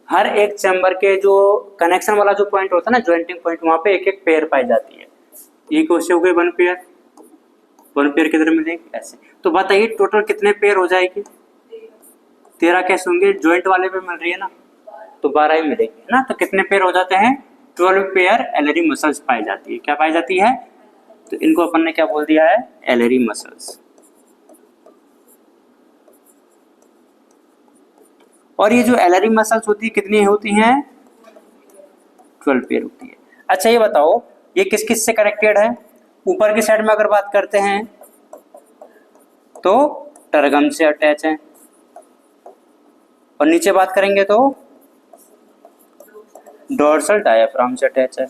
हर एक चैम्बर के जो कनेक्शन वाला जो पॉइंट होता है ना, ज्वाइंटिंग पॉइंट, वहां पे एक एक पेयर पाई जाती है। ये कैसे हो गए, 1 पेयर, 1 पेयर किधर मिलेगी, ऐसे। तो बताइए टोटल कितने पेयर हो जाएगी, 13 कैसे होंगे, ज्वाइंट वाले पे मिल रही है ना, तो 12 ही मिलेगी ना। तो कितने पेयर हो जाते हैं, 12 पेयर एलरी मसल्स पाई जाती है। क्या पाई जाती है, तो इनको अपन ने क्या बोल दिया है, एलरी मसल्स। और ये जो एलरी मसल्स होती है कितनी होती हैं, 12 पेयर होती है। अच्छा ये बताओ ये किस किस से कनेक्टेड है, ऊपर की साइड में अगर बात करते हैं तो टर्गम से अटैच है, और नीचे बात करेंगे तो डोर्सल डायफ्राम से अटैच है।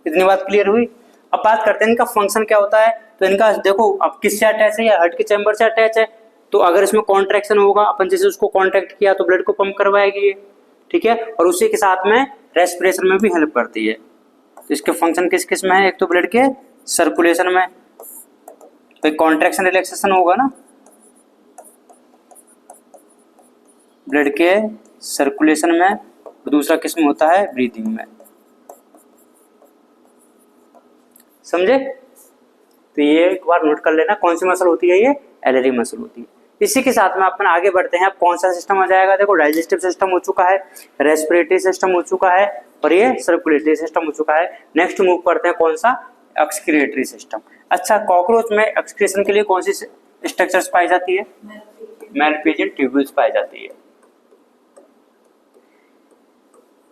इतनी बात क्लियर हुई। अब बात करते हैं इनका फंक्शन क्या होता है। तो इनका देखो अब किससे अटैच है, या हार्ट के चैम्बर से अटैच है। तो अगर इसमें कॉन्ट्रैक्शन होगा, अपन जैसे उसको कॉन्ट्रैक्ट किया तो ब्लड को पंप करवाएगी ये, ठीक है, और उसी के साथ में रेस्पिरेशन में भी हेल्प करती है। तो इसके फंक्शन किस किस में है, एक तो ब्लड के सर्कुलेशन में, तो कॉन्ट्रैक्शन रिलैक्सेशन होगा ना, ब्लड के सर्कुलेशन में, और दूसरा किस में होता है, ब्रीदिंग में। समझे? तो ये एक बार नोट कर लेना, कौन सी मसल होती है, ये एलरी मसल होती है। इसी के साथ में अपन आगे बढ़ते हैं। अब कौन सा सिस्टम आ जाएगा, देखो डाइजेस्टिव सिस्टम हो चुका है, रेस्पिरेटरी सिस्टम हो चुका है, और ये सर्कुलेटरी सिस्टम हो चुका है। नेक्स्ट मूव करते हैं कौन सा, एक्सक्रीटरी सिस्टम। अच्छा, कॉकरोच में एक्सक्रीशन के लिए कौन सी स्ट्रक्चर्स पाई जाती है, मैलपिजियन ट्यूब्यूल्स पाई जाती है।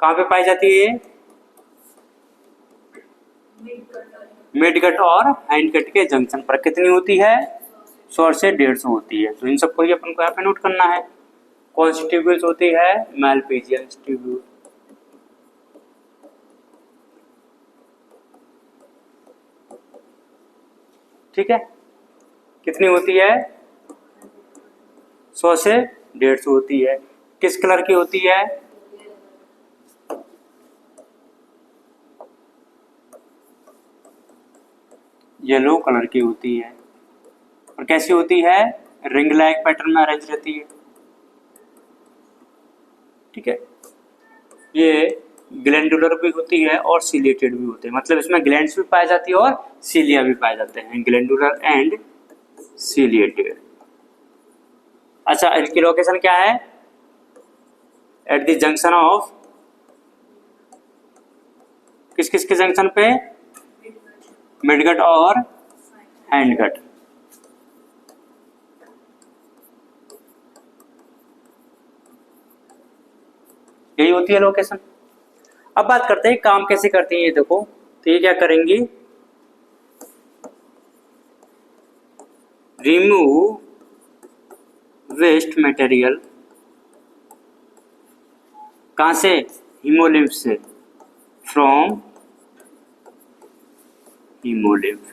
कहाँ पे पाई जाती है, मिड गट और हैंड गट के जंक्शन पर। कितनी होती है, 100 से 150 होती है। तो इन सबको ही अपन को यहाँ पे नोट करना है। कौन सी ट्यूब्यूल्स होती है? मैलपीजियन ट्यूब्यूल। ठीक है, कितनी होती है? 100 से 150 होती है। किस कलर की होती है? येलो कलर की होती है। और कैसी होती है? रिंग लाइक पैटर्न में अरेंज रहती है। ठीक है, ये ग्लैंडुलर भी होती है और सिलिएटेड भी होते हैं, मतलब इसमें ग्लैंड्स भी पाए जाती है और सीलिया भी पाए जाते हैं, ग्लैंडुलर एंड सिलिएटेड। अच्छा, इनकी लोकेशन क्या है? एट द जंक्शन ऑफ, किस किस के जंक्शन पे? मिडगट और हैंडगट। यही होती है लोकेशन। अब बात करते हैं काम कैसे करती है ये देखो। तो ये क्या करेंगी? रिमूव वेस्ट मटेरियल, कहां से? हीमोलिम्फ से, फ्रॉम हीमोलिम्फ।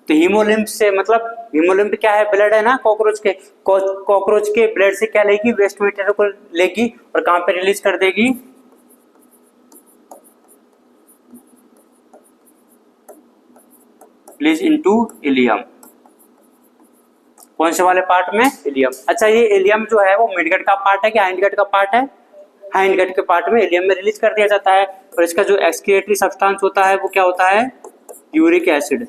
तो हीमोलिम्फ से मतलब हीमोलिम्फ क्या है? ब्लड है ना कॉकरोच के। कॉकरोच के ब्लड से क्या लेगी? वेस्ट मटेरियल को लेगी और कहां पे रिलीज कर देगी? Release into ileum. कौन से वाले पार्ट में? इलियम। अच्छा, ये इलियम जो है वो मिडगट का पार्ट है कि हाइंडगट का पार्ट है? हाइंडगट के पार्ट में इलियम में रिलीज कर दिया जाता है। और इसका जो एक्सक्रिएटरी सब्सटेंस होता है वो क्या होता है? Uric acid.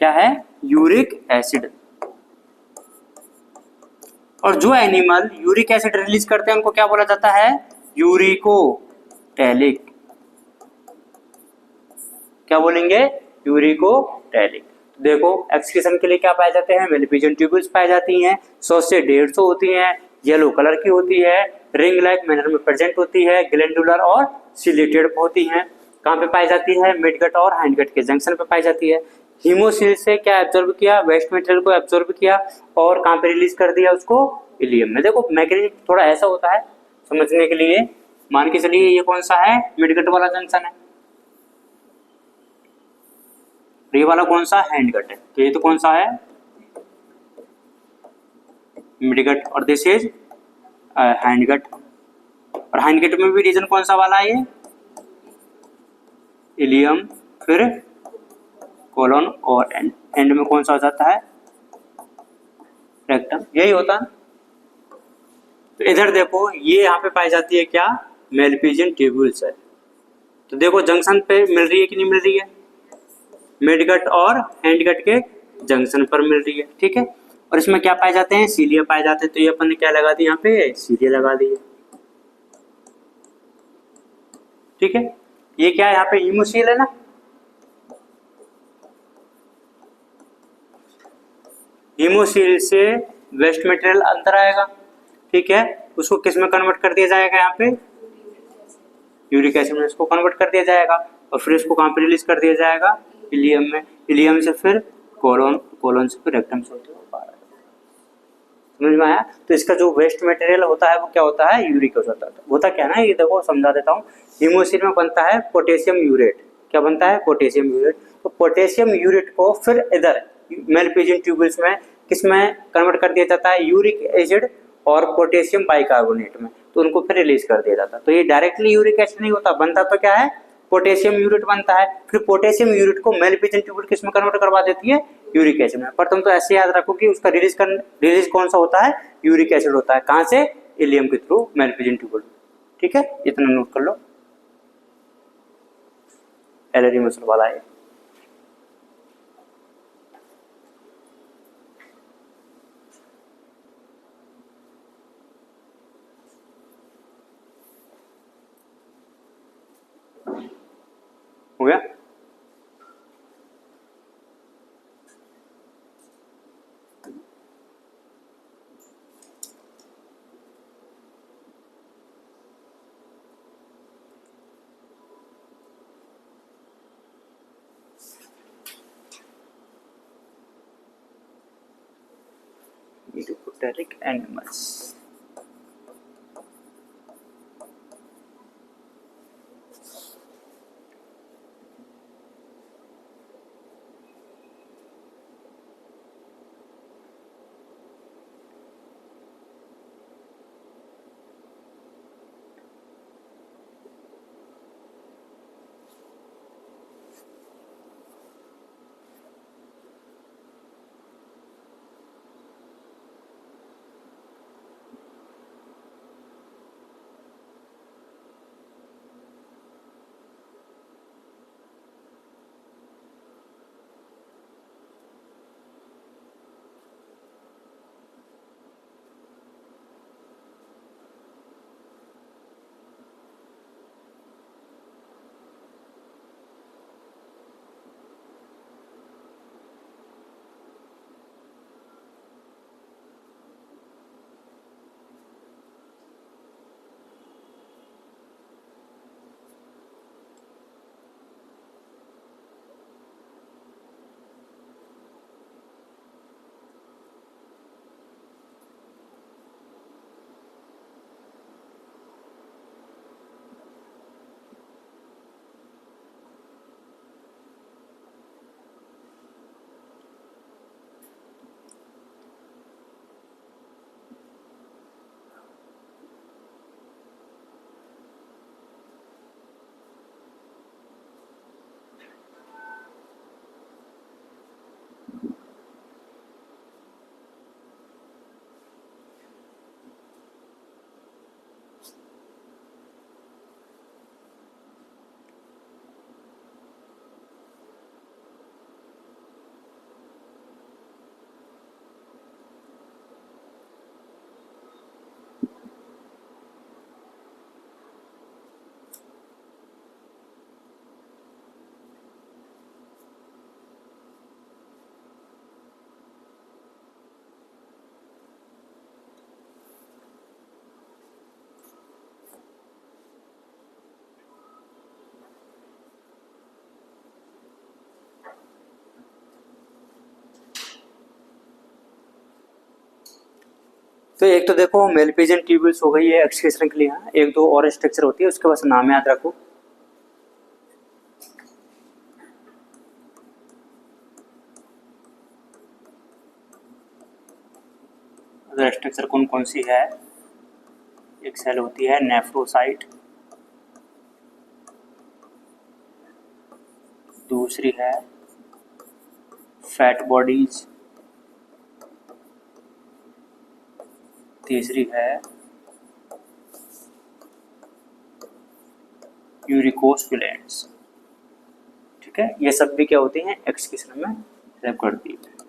क्या है? Uric acid. और जो एनिमल यूरिक एसिड रिलीज करते हैं उनको क्या बोला जाता है? यूरिकोटैलिक। क्या बोलेंगे? यूरिकोटैलिक। देखो, एक्सक्रीशन के लिए क्या पाए जाते हैं? मैलपीजियन ट्यूब्यूल्स पाई जाती हैं, 100 से 150 होती हैं, येलो कलर की होती है, रिंग लाइक मैनर में प्रेजेंट होती है, ग्लैंडुलर और सिलिएटेड होती हैं। कहाँ पे पाई जाती है? मिडगट और हाइंडगट के जंक्शन पे पाई जाती है। हीमोसील से क्या एब्जॉर्ब किया? वेस्ट मटेरियल को एब्जॉर्ब किया और कहाँ पे रिलीज कर दिया उसको? इलियम में। देखो, मैकेनिज्म थोड़ा ऐसा होता है समझने के लिए। मान के चलिए ये कौन सा है? मिडगट वाला जंक्शन है। ये वाला कौन सा? हैंडगट है। तो ये तो कौन सा है? मिडगट। और दिस इज हैंडगट। और हैंडगट में भी रीजन कौन सा वाला है? ये इलियम, फिर कोलन और एंड में कौन सा हो जाता है? रेक्टम। यही होता है। तो इधर देखो, ये यहाँ पे पाई जाती है क्या? मैलपीजियन ट्यूब्यूल्स है। तो देखो जंक्शन पे मिल रही है कि नहीं मिल रही है? मिडगट और हैंडगट के जंक्शन पर मिल रही है। ठीक है, और इसमें क्या पाए जाते हैं? सीलिया पाए जाते हैं। तो ये अपन ने क्या लगा दी? यहाँ पे सीलिया लगा दी है। ठीक है, ये क्या है? यहाँ पे हीमोसील है ना। हीमोसील से वेस्ट मटेरियल अंदर आएगा। ठीक है, उसको किस में कन्वर्ट कर दिया जाएगा? यहाँ पे यूरिक एसिड में इसको कन्वर्ट कर दिया जाएगा। और फिर इसको कहाँ पे रिलीज कर दिया जाएगा? इलियम में। इलियम से फिर कोलन, कोलन से फिर रेक्टम से होते हुए बाहर। समझ में आया? तो इसका जो वेस्ट मटेरियल होता है वो क्या होता है? यूरिक होता है। होता क्या ना, ये देखो समझा देता हूँ। हीमोसील में बनता है पोटेशियम यूरेट। क्या बनता है? Potassium urate. तो पोटेशियम यूरेट को फिर इधर मैलपीजियन ट्यूब्यूल्स में किस में कन्वर्ट कर दिया जाता है? यूरिक एसिड और पोटेशियम बाइकार्बोनेट में। तो उनको फिर रिलीज कर दिया जाता है। तो ये डायरेक्टली यूरिक एसिड नहीं होता, बनता तो क्या है? पोटेशियम यूरेट बनता है। फिर पोटेशियम यूरेट को मैलपीजियन ट्यूब्यूल किस में कन्वर्ट करवा देती है? यूरिक एसिड में। पर तुम तो ऐसे याद रखो कि उसका रिलीज कौन सा होता है? यूरिक एसिड होता है। कहां से? इलियम के थ्रू मैलपीजियन ट्यूब्यूल। ठीक है, इतना नोट कर लो। एलरी मसल वाला है। हो गया? यूरिकोटेरिक एनिमल्स। तो एक तो देखो मेलपिजियन ट्यूबुल्स हो गई है एक्सक्रीशन के लिए, एक दो और स्ट्रक्चर होती है उसके बस नाम याद रखो। अगर स्ट्रक्चर कौन कौन सी है, एक सेल होती है नेफ्रोसाइट, दूसरी है फैट बॉडीज, तीसरी है यूरिकोस ग्लैंड्स। ठीक है, ये सब भी क्या होती हैं एक्सक्रीशन में हेल्प करती है।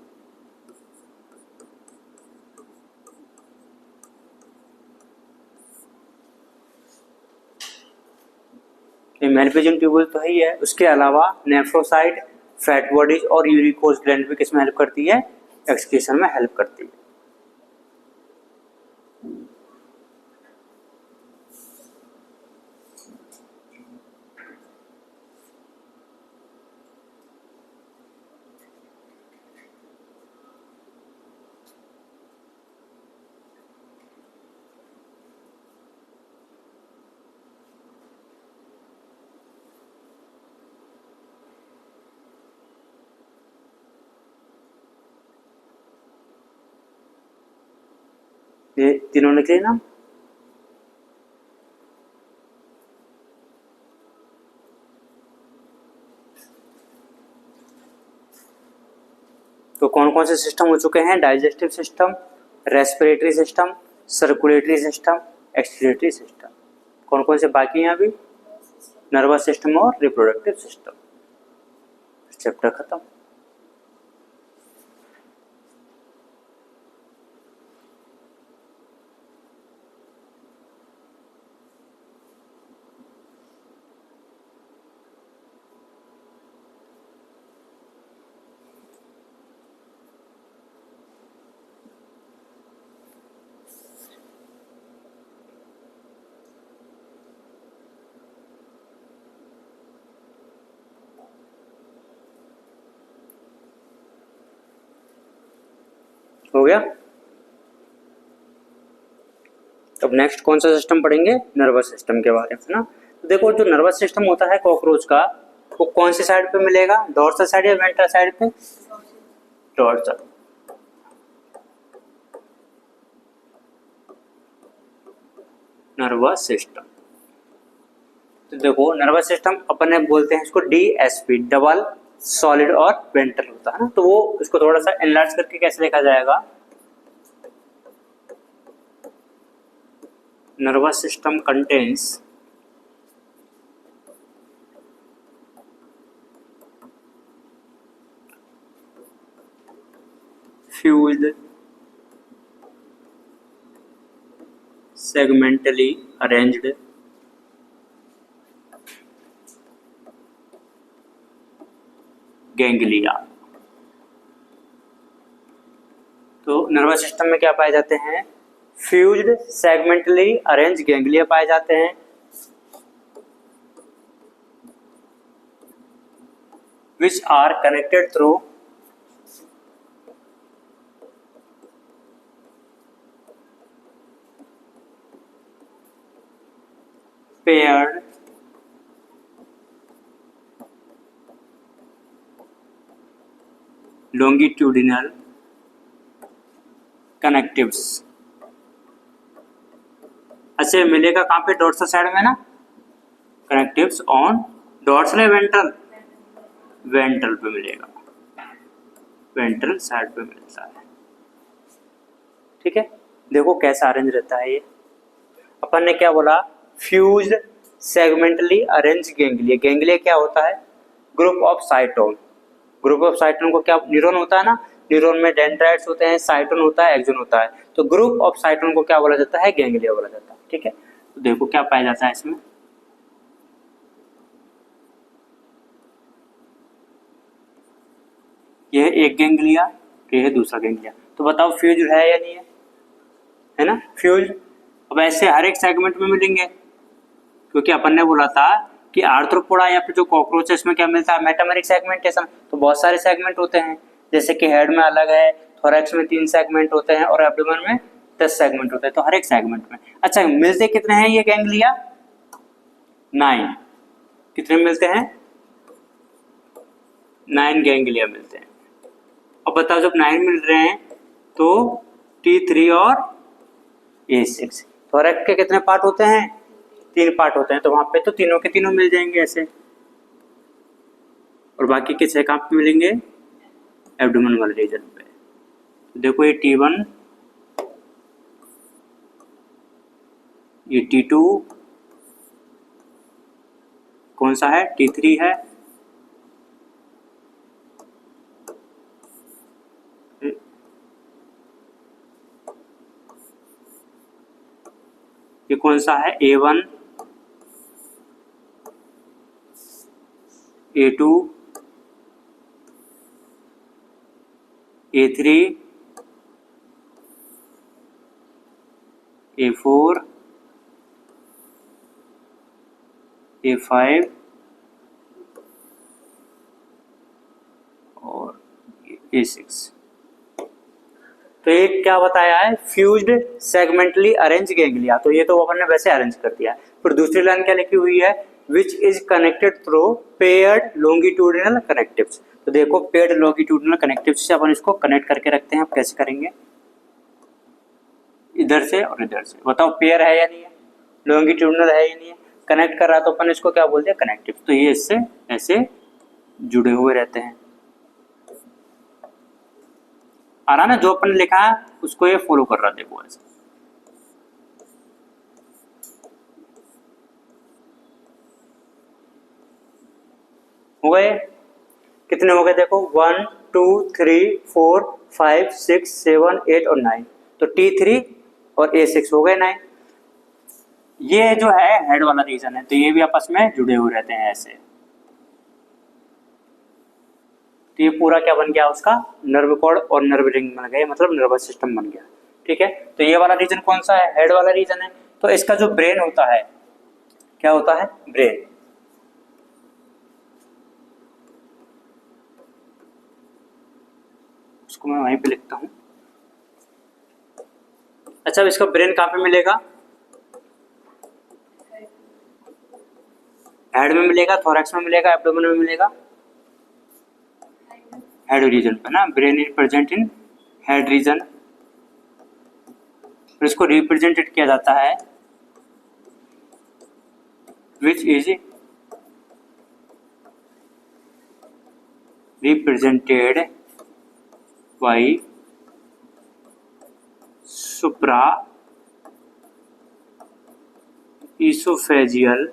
मेलपिजियन ट्यूबुल तो ही है, उसके अलावा नेफ्रोसाइट, फैट बॉडीज और यूरिकोस ग्लैंड भी किसमें हेल्प करती है, एक्सक्रीशन में हेल्प करती है। ये तीनों निकले ना। तो कौन कौन से सिस्टम हो चुके हैं, digestive system, respiratory system, circulatory system, excretory system. कौन कौन से बाकी हैं अभी, नर्वस सिस्टम और रिप्रोडक्टिव सिस्टम। चैप्टर खत्म। हो गया। अब नेक्स्ट कौन सा सिस्टम पढ़ेंगे, नर्वस सिस्टम के बारे में ना। तो देखो जो नर्वस सिस्टम होता है कॉकरोच का, वो कौन सी साइड पे मिलेगा, डोर्सल साइड या वेंट्रल साइड पे, डोर्सल। नर्वस सिस्टम, तो देखो नर्वस सिस्टम अपन ने बोलते हैं इसको डीएसपी, डबल सॉलिड और वेंट्रल होता है ना। तो वो इसको थोड़ा सा एनलार्ज करके कैसे लिखा जाएगा, nervous system contains fused segmentally arranged ganglia. तो नर्वस सिस्टम में क्या पाए जाते हैं, फ्यूज्ड सेगमेंटली अरेंज गैंग्लिया पाए जाते हैं, which are connected through paired longitudinal connectives। अच्छा मिलेगा कहाँ पे, डोर्सल साइड में ना, कनेक्टिव्स ऑन डोर्सल है वेंट्रल, वेंट्रल पे मिलेगा, वेंट्रल साइड पे मिलता है। ठीक है, देखो कैसा अरेंज रहता है ये। अपन ने क्या बोला, fused segmentally arrange ganglia. Ganglia क्या होता है, ग्रुप ऑफ साइटोन। ग्रुप ऑफ साइटोन को क्या, न्यूरॉन होता है ना, न्यूरॉन में डेंड्राइट्स होते हैं, साइटोन होता है, एक्सोन होता है। तो ग्रुप ऑफ साइटोन को क्या बोला जाता है, गैंग्लिया बोला जाता है। ठीक है, तो देखो क्या पाया जाता है इसमें, यह एक गैंग्लिया, यह है दूसरा गैंग्लिया। तो बताओ फ्यूज है या नहीं है ना, फ्यूज। अब ऐसे हर एक सेगमेंट में मिलेंगे, क्योंकि अपन ने बोला था कि आर्थ्रोपोडा या फिर जो कॉकरोच है इसमें क्या मिलता है, मेटामेरिक सेगमेंटेशन। तो बहुत सारे सेगमेंट होते हैं, जैसे कि हेड में अलग है, थोरैक्स में 3 सेगमेंट होते हैं और एब्डोमेन में 10 सेगमेंट होते हैं। तो हर एक सेगमेंट में, अच्छा मिलते कितने हैं ये गैंग्लिया, 9। कितने मिलते हैं, 9 गैंग्लिया मिलते हैं। अब बताओ जब 9 मिल रहे हैं तो T3 और A6, थोरैक्स के कितने पार्ट होते हैं, 3 पार्ट होते हैं। तो वहां पे तो तीनों के तीनों मिल जाएंगे ऐसे, और बाकी के 6 कहाँ पे मिलेंगे, एब्डोमेन वाले रीजन पे। देखो ये T1, ये T2, कौन सा है, T3 है, ये कौन सा है, A1, A2, A3, A4, A5 और A6। तो ये क्या बताया है, फ्यूज्ड सेगमेंटली अरेंज गैंग्लिया। तो ये तो अपन ने वैसे अरेंज कर दिया। फिर दूसरी लाइन क्या लिखी हुई है, which is connected through paired longitudinal connectives. तो देखो पेयर्ड लॉन्गिट्यूडिनल कनेक्टिव्स से अपन इसको कनेक्ट करके रखते हैं। आप कैसे करेंगे, इधर से और इधर से, बताओ पेयर है या नहीं है, लॉन्गिट्यूडिनल है या नहीं है, कनेक्ट कर रहा है, तो अपन इसको क्या बोलते हैं, कनेक्टिव। तो ये इससे ऐसे जुड़े हुए रहते हैं। आ रहा ना, जो अपन ने लिखा है उसको ये फॉलो कर रहा है, देखो ऐसे। हो गए, कितने हो गए देखो, 1 2 3 4 5 6 7 8 और 9। तो T3 और A6 हो गए 9। ये जो है हेड वाला रीजन है, तो ये भी आपस में जुड़े हुए रहते हैं ऐसे। तो ये पूरा क्या बन गया, उसका नर्व कॉर्ड और नर्व रिंग बन गया, मतलब नर्वस सिस्टम बन गया। ठीक है, तो ये वाला रीजन कौन सा है, हेड वाला रीजन है। तो इसका जो ब्रेन होता है, क्या होता है, ब्रेन। उसको मैं वहीं पे लिखता हूं। अच्छा, इसका ब्रेन कहाँ पे मिलेगा, हेड में मिलेगा, थोरैक्स में मिलेगा, एब्डोमेन में मिलेगा? हेड रीजन पे ना, brain is present in head region. फिर इसको रिप्रेजेंटेड किया जाता है which is represented by supra oesophageal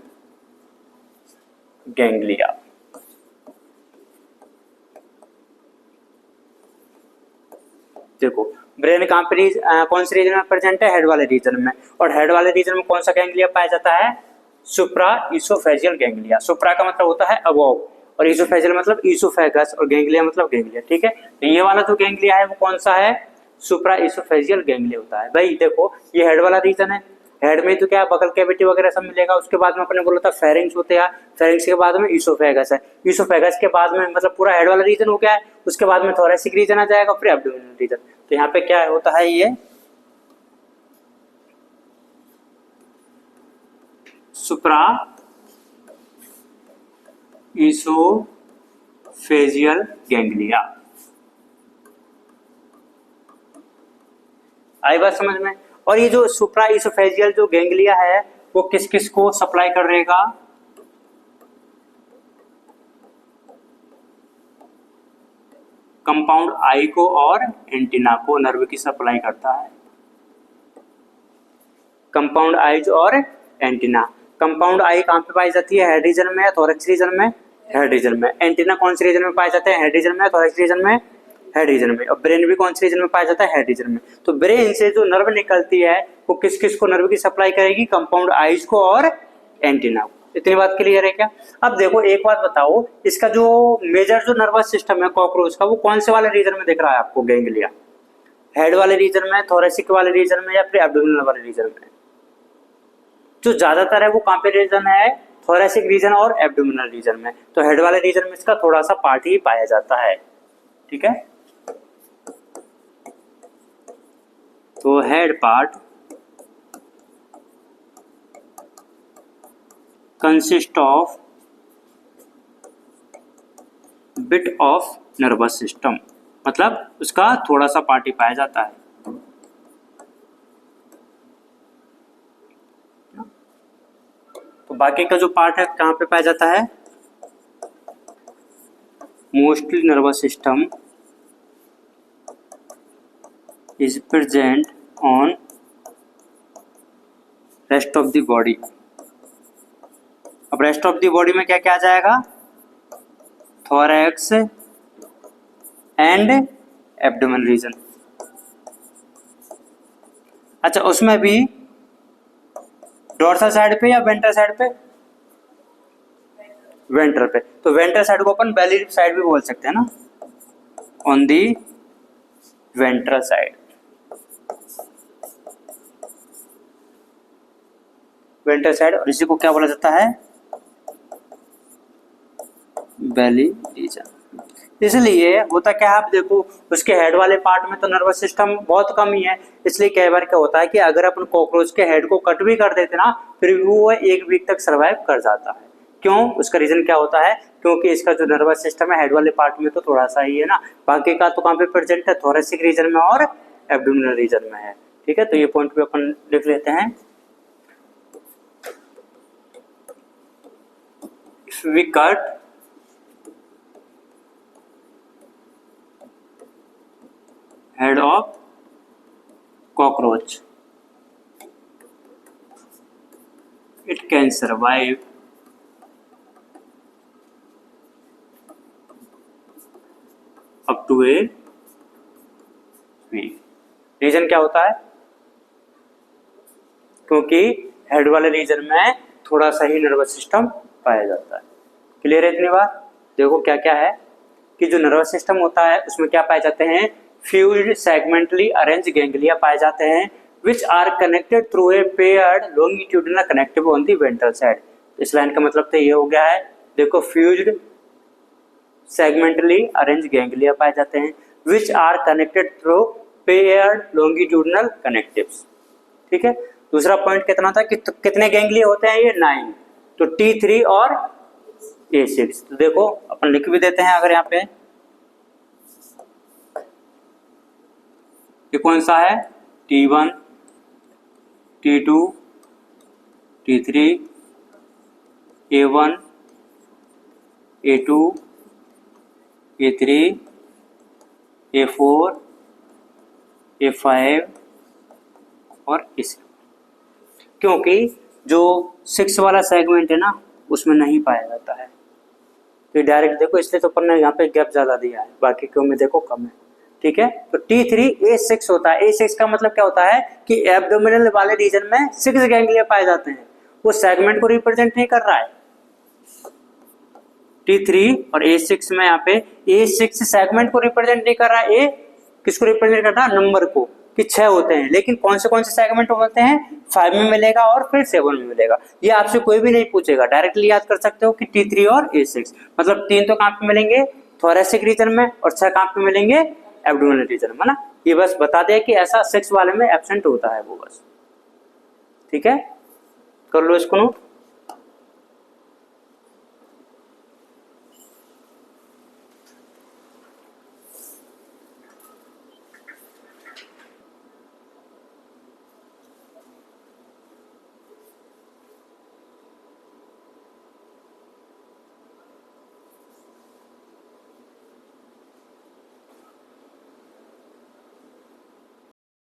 ganglia. देखो ब्रेन कहाँ पे कौन से रीजन में प्रेजेंट है? हेड वाले रीजन में। और हेड वाले रीजन में कौन सा गैंग्लिया पाया जाता है? सुप्रा इसोफेजियल गैंग्लिया। सुप्रा का मतलब होता है अबोव, और इसोफेजियल मतलब इसोफेगस, और गैंग्लिया मतलब गैंग्लिया। ठीक है, तो ये वाला जो गैंग्लिया है वो कौन सा है? सुप्रा इसोफेजियल गैंग्लिया होता है। भाई देखो ये हेड वाला रीजन है, हेड में तो क्या बगल कैविटी वगैरह सब मिलेगा। उसके बाद में अपने बोला था फेरिंग्स होते हैं, फेरिंग्स के बाद में इसोफेगस है, इसोफेगस के बाद में मतलब पूरा हेड वाला रीजन हो गया है। उसके बाद में थोरैसिक रीजन आ जाएगा, फिर एब्डोमिनल रीजन। तो यहाँ पे क्या होता है? ये सुप्रा इसोफेजियल गैंग्लिया। आई बात समझ में? और ये जो सुप्रा इसोफेजियल जो गैंग्लिया है वो किस किस को सप्लाई करेगा? कंपाउंड आई को और एंटीना को नर्व की सप्लाई करता है। कंपाउंड आईज और एंटीना। कंपाउंड आई कहाँ पे पाई जाती है? हेड रीजन में या थोरैक्स रीजन में? हेड रीजन में। एंटीना कौन से रीजन में पाए जाते हैं? हेड रीजन में, थोरैक्स रीजन में, हेड रीजन में। और ब्रेन भी कौन से रीजन में पाया जाता है? हेड रीजन में। तो ब्रेन से जो नर्व निकलती है वो किस किस को नर्व की सप्लाई करेगी? कंपाउंड आईज को और एंटीना को। इतनी बात क्लियर है क्या? अब देखो एक बात बताओ, इसका जो मेजर जो नर्वस सिस्टम है कॉकरोच का, वो कौन से वाले रीजन में दिख रहा है आपको गैंग्लिया? हेड वाले रीजन में, थोरैसिक वाले रीजन में, या फिर एब्डोमिनल वाले रीजन में? जो ज्यादातर है वो कहाँ पे रीजन है? थोरैसिक रीजन और एब्डोमिनल रीजन में। तो हेड वाले रीजन में इसका थोड़ा सा पार्ट ही पाया जाता है। ठीक है, तो head part consist of bit of nervous system, मतलब उसका थोड़ा सा पार्ट ही पाया जाता है। तो बाकी का जो पार्ट है कहाँ पे पाया जाता है? Mostly nervous system is present on rest of the body। अब रेस्ट ऑफ द बॉडी में क्या क्या आ जाएगा? Thorax and abdomen region. अच्छा, उसमें भी डोर्सल साइड पे या वेंट्रल साइड पे? वेंट्रल पे। तो वेंट्रल साइड को अपन बेली साइड भी बोल सकते हैं ना, on the ventral side. Ventral side, और इसी को क्या बोला जाता है? बेली रीजन। इसलिए होता क्या है, आप देखो उसके हेड वाले पार्ट में तो नर्वस सिस्टम बहुत कम ही है। इसलिए कई बार क्या होता है कि अगर अपन कॉकरोच के हेड को कट भी कर देते ना, फिर भी वो 1 वीक तक सरवाइव कर जाता है। क्यों? उसका रीजन क्या होता है? क्योंकि इसका जो नर्वस सिस्टम है हेड वाले पार्ट में तो थोड़ा सा ही है ना, बाकी का तो कहाँ पे प्रेजेंट है? थोरैसिक रीजन में और एब्डोमिनल रीजन में है। ठीक है, तो ये पॉइंट भी अपन लिख लेते हैं। If we cut head of cockroach, it can survive up to a week। Region क्या होता है? क्योंकि हेड वाले रीजन में थोड़ा सा ही नर्वस सिस्टम पाया जाता है। क्लियर है इतनी बात? देखो क्या क्या है कि जो नर्वस सिस्टम होता है उसमें क्या पाए जाते हैं? फ्यूज्ड सेगमेंटली अरेंज गैंग्लिया पाए जाते हैं, which are connected through a paired longitudinal connective on the ventral side. इस लाइन का मतलब तो ये हो गया है, देखो फ्यूज्ड सेगमेंटली अरेंज गैंग्लिया पाए जाते हैं, which are connected through paired longitudinal connectives. ठीक है, दूसरा पॉइंट कितना था कि कितने गैंग्लिया होते हैं? ये 9। तो T3 और A6। तो देखो अपन लिख भी देते हैं अगर यहाँ पे, ये कौन सा है, T1, T2, T3, A1, A2, A3, A4, A5 और A6। क्योंकि जो 6 वाला सेगमेंट है ना उसमें नहीं पाया जाता है, तो डायरेक्ट देखो, इसलिए तो अपन ने यहाँ पे गैप ज्यादा दिया है, बाकी क्यों में देखो कम है। ठीक है, तो T3A6 होता है। A6 का मतलब क्या होता है कि एब्डोमिनल वाले रीजन में 6 गैंग्लिया पाए जाते हैं, वो सेगमेंट को रिप्रेजेंट नहीं कर रहा है। T3 और A6 में यहाँ पे A6 सेगमेंट को रिप्रेजेंट नहीं कर रहा है, A किसको रिप्रेजेंट कर रहा है, नंबर को, कि 6 होते हैं। लेकिन कौन से सेगमेंट होते हैं, 5 में मिलेगा और फिर 7 में मिलेगा। ये आपसे कोई भी नहीं पूछेगा, डायरेक्टली याद कर सकते हो कि T3 और A6 मतलब 3 तो कहाँ पे मिलेंगे, थोरेसिक रीजन में, और 6 कहाँ पे मिलेंगे, एब्डोमिनल रीजन में ना। ये बस बता दिया कि ऐसा 6 वाले में एब्सेंट होता है वो, बस। ठीक है, कर लो इसको नोट।